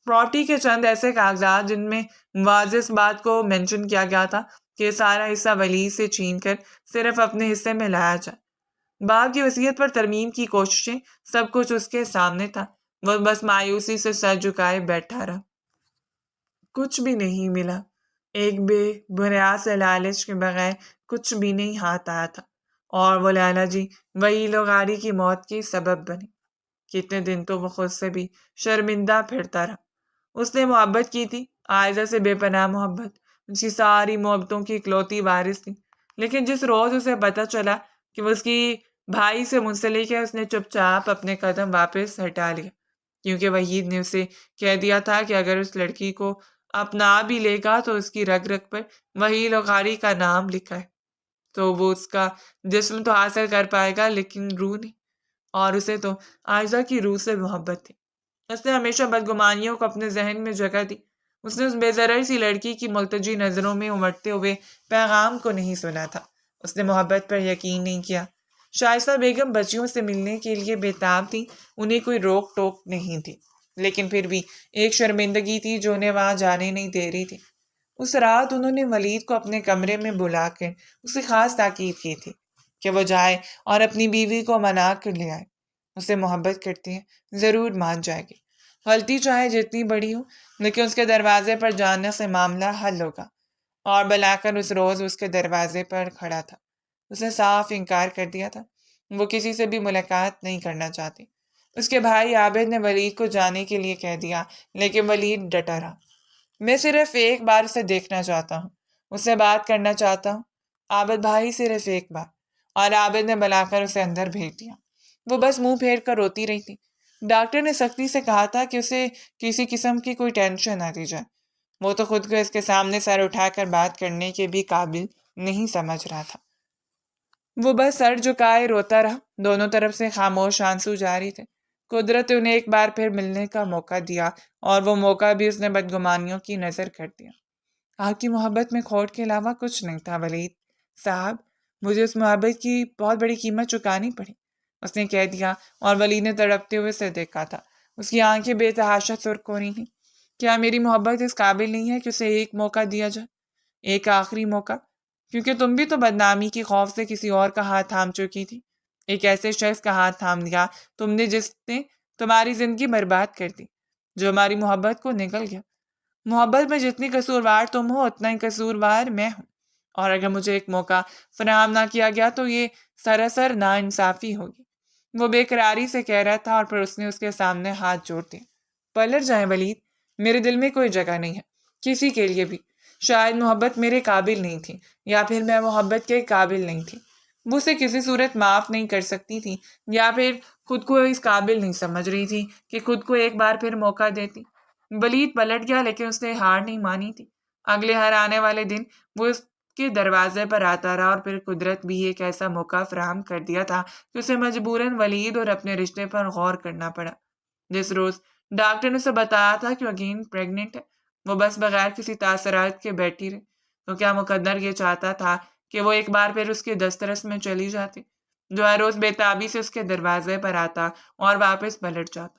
پراپرٹی کے چند ایسے کاغذات جن میں واضح اس بات کو مینشن کیا گیا تھا کہ سارا حصہ ولید سے چھین کر صرف اپنے حصے میں لایا جائے۔ باپ کی وصیت پر ترمیم کی کوششیں، سب کچھ اس کے سامنے تھا۔ وہ بس مایوسی سے سر جھکائے بیٹھا رہا۔ کچھ بھی نہیں ملا۔ ایک بے بنیاد سے لالچ کے بغیر کچھ بھی نہیں ہاتھ آیا تھا، اور وہ لالا جی وہی لوگاری کی موت کے سبب بنے۔ کتنے دن تو وہ خود سے بھی شرمندہ پھرتا رہا۔ اس نے محبت کی تھی، عائزہ سے بے پناہ محبت، اس کی ساری محبتوں کی اکلوتی وارث تھی، لیکن جس روز اسے پتہ چلا کہ وہ اس کی بھائی سے منسلک ہے، اس نے چپ چاپ اپنے قدم واپس ہٹا لیا، کیونکہ وحید نے اسے کہہ دیا تھا کہ اگر اس لڑکی کو اپنا بھی لے گا تو اس کی رگ رگ پر وہی لوگاری کا نام لکھا ہے، تو وہ اس کا جسم تو حاصل کر پائے گا لیکن روح نہیں، اور اسے تو عائزہ کی روح سے محبت تھی۔ اس نے ہمیشہ بدگمانیوں کو اپنے ذہن میں جگہ دی۔ اس نے اس بے ضرر سی لڑکی کی ملتجی نظروں میں امٹتے ہوئے پیغام کو نہیں سنا تھا۔ اس نے محبت پر یقین نہیں کیا۔ شائستہ بیگم بچیوں سے ملنے کے لیے بےتاب تھی، انہیں کوئی روک ٹوک نہیں تھی، لیکن پھر بھی ایک شرمندگی تھی جو انہیں وہاں جانے نہیں دے رہی تھی۔ اس رات انہوں نے ولید کو اپنے کمرے میں بلا کر اسے خاص تاکید کی تھی کہ وہ جائے اور اپنی بیوی کو منا کر لے آئے۔ اسے محبت کرتی ہیں، ضرور مان جائے گی، غلطی چاہے جتنی بڑی ہو، لیکن اس کے دروازے پر جانے سے معاملہ حل ہوگا۔ اور بلا کر اس روز اس کے دروازے پر کھڑا تھا۔ اس نے صاف انکار کر دیا تھا، وہ کسی سے بھی ملاقات نہیں کرنا چاہتی۔ اس کے بھائی عابد نے ولید کو جانے کے لیے کہہ دیا، لیکن ولید ڈٹا رہا۔ میں صرف ایک بار اسے دیکھنا چاہتا ہوں، اس سے بات کرنا چاہتا ہوں، عابد بھائی، صرف ایک بار۔ اور عابد نے بلا کر اسے اندر بھیج دیا۔ وہ بس منہ پھیر کر روتی رہی تھی۔ ڈاکٹر نے سختی سے کہا تھا کہ اسے کسی قسم کی کوئی ٹینشن نہ دی جائے۔ وہ تو خود کو اس کے سامنے سر اٹھا کر بات کرنے کے بھی قابل نہیں سمجھ رہا تھا۔ وہ بس سر جھکائے روتا رہا۔ دونوں طرف سے خاموش آنسو جاری تھے۔ قدرت انہیں ایک بار پھر ملنے کا موقع دیا، اور وہ موقع بھی اس نے بدگمانیوں کی نظر کر دیا۔ آپ کی محبت میں کھوٹ کے علاوہ کچھ نہیں تھا ولید صاحب، مجھے اس محبت کی بہت بڑی قیمت چکانی پڑی، اس نے کہہ دیا، اور ولید نے تڑپتے ہوئے اسے دیکھا تھا۔ اس کی آنکھیں بے تحاشا سرخ ہو رہی تھیں۔ کیا میری محبت اس قابل نہیں ہے کہ اسے ایک موقع دیا جائے، ایک آخری موقع؟ کیونکہ تم بھی تو بدنامی کی خوف سے کسی اور کا ہاتھ تھام چکی تھی، ایک ایسے شخص کا ہاتھ تھام لیا تم نے جس نے تمہاری زندگی برباد کر دی، جو ہماری محبت کو نگل گیا۔ محبت میں جتنی قصوروار تم ہو اتنا ہی قصوروار میں ہوں، اور اگر مجھے ایک موقع فراہم نہ کیا گیا تو یہ سراسر ناانصافی ہوگی۔ وہ بے قراری سے کہہ رہا تھا، اور پھر اس نے اس کے سامنے ہاتھ جوڑ دیے۔ پلٹ جائیں ولید، میرے دل میں کوئی جگہ نہیں ہے کسی کے لیے بھی۔ شاید محبت میرے قابل نہیں تھی، یا پھر میں محبت کے قابل نہیں تھی۔ وہ اسے کسی صورت معاف نہیں کر سکتی تھی، یا پھر خود کو اس قابل نہیں سمجھ رہی تھی کہ خود کو ایک بار پھر موقع دیتی۔ ولید پلٹ گیا، لیکن اس نے ہار نہیں مانی تھی۔ اگلے ہر آنے والے دن وہ اس کے دروازے پر آتا رہا، اور پھر قدرت بھی ایک ایسا موقع فراہم کر دیا تھا کہ اسے مجبوراً ولید اور اپنے رشتے پر غور کرنا پڑا۔ جس روز ڈاکٹر نے اسے بتایا تھا کہ اگین پریگننٹ ہے، وہ بس بغیر کسی تاثرات کے بیٹھی رہی، تو کیا مقدر یہ چاہتا تھا کہ وہ ایک بار پھر اس کے دسترس میں چلی جاتی، جو ہر روز بے تابی سے اس کے دروازے پر آتا اور واپس پلٹ جاتا۔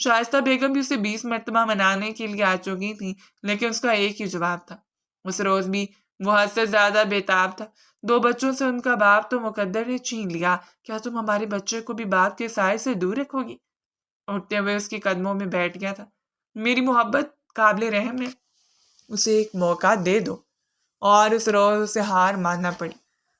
شائستہ بیگم بھی اسے 20 مرتبہ منانے کے لیے آ چکی تھی، لیکن اس کا ایک ہی جواب تھا۔ اس روز بھی وہ حد سے زیادہ بےتاب تھا۔ 2 بچوں سے ان کا باپ تو مقدر نے چھین لیا، کیا تم ہمارے بچے کو بھی باپ کے سائے سے دور رکھو گی؟ اٹھتے ہوئے اس کے قدموں میں بیٹھ گیا تھا۔ میری محبت قابل رحم ہے، اسے ایک موقع دے دو۔ اور اس روز اسے ہار ماننا پڑی۔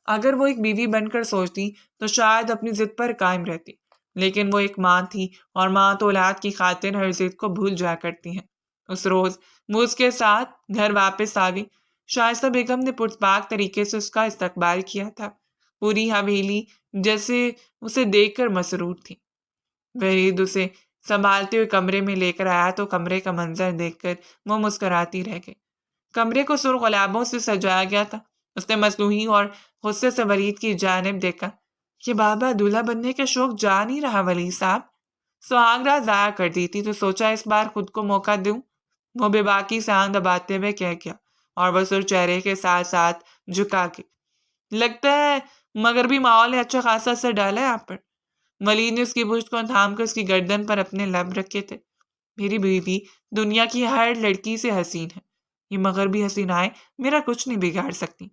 اگر وہ ایک بیوی بن کر سوچتی تو شاید اپنی ضد پر قائم رہتی، لیکن وہ ایک ماں تھی، اور ماں تو اولاد کی خاطر ہر ضد کو بھول جایا کرتی ہیں۔ اس روز وہ اس کے ساتھ گھر واپس آ گئی۔ شائستہ بیگم نے پرتپاک طریقے سے اس کا استقبال کیا تھا۔ پوری حویلی جیسے اسے دیکھ کر مسرور تھی۔ فرید اسے سنبھالتے ہوئے کمرے میں لے کر آیا تو کمرے کا منظر دیکھ کر وہ مسکراتی رہ گئی۔ کمرے کو سرخ گلابوں سے سجایا گیا تھا۔ اس نے مصنوعی اور غصے سے ولید کی جانب دیکھا۔ کہ بابا دولہا بننے کا شوق جا نہیں رہا ولید صاحب؟ سہاگ رات ضائع کر دی تھی تو سوچا اس بار خود کو موقع دوں۔ وہ بے باکی سے آنکھ دباتے ہوئے کہہ گیا، اور وہ سر چہرے کے ساتھ ساتھ جھکا کے۔ لگتا ہے مغربی ماحول نے اچھا خاصا اثر ڈالا ہے آپ پر۔ ولید نے اس کی پشت کو تھام کر اس کی گردن پر اپنے لب رکھے تھے۔ میری بیوی دنیا کی ہر لڑکی سے حسین ہے، یہ مغربی حسینائیں میرا کچھ نہیں بگاڑ سکتی۔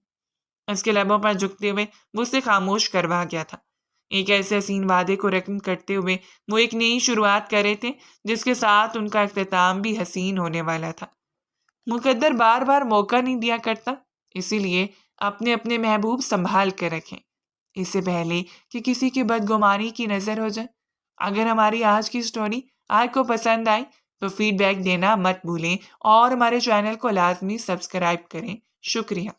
اس کے لبوں پر جھکتے ہوئے وہ اسے خاموش کروا گیا تھا۔ ایک ایسے حسین وعدے کو رقم کرتے ہوئے وہ ایک نئی شروعات کر رہے تھے جس کے ساتھ ان کا اختتام بھی حسین ہونے والا تھا۔ مقدر بار بار موقع نہیں دیا کرتا، اسی لیے اپنے اپنے محبوب سنبھال کر رکھیں، اس سے پہلے کہ کسی کی بدگمانی کی نظر ہو جائے۔ اگر ہماری آج کی سٹوری آپ کو پسند آئی تو فیڈ بیک دینا مت بھولیں، اور ہمارے چینل کو لازمی سبسکرائب کریں۔ شکریہ۔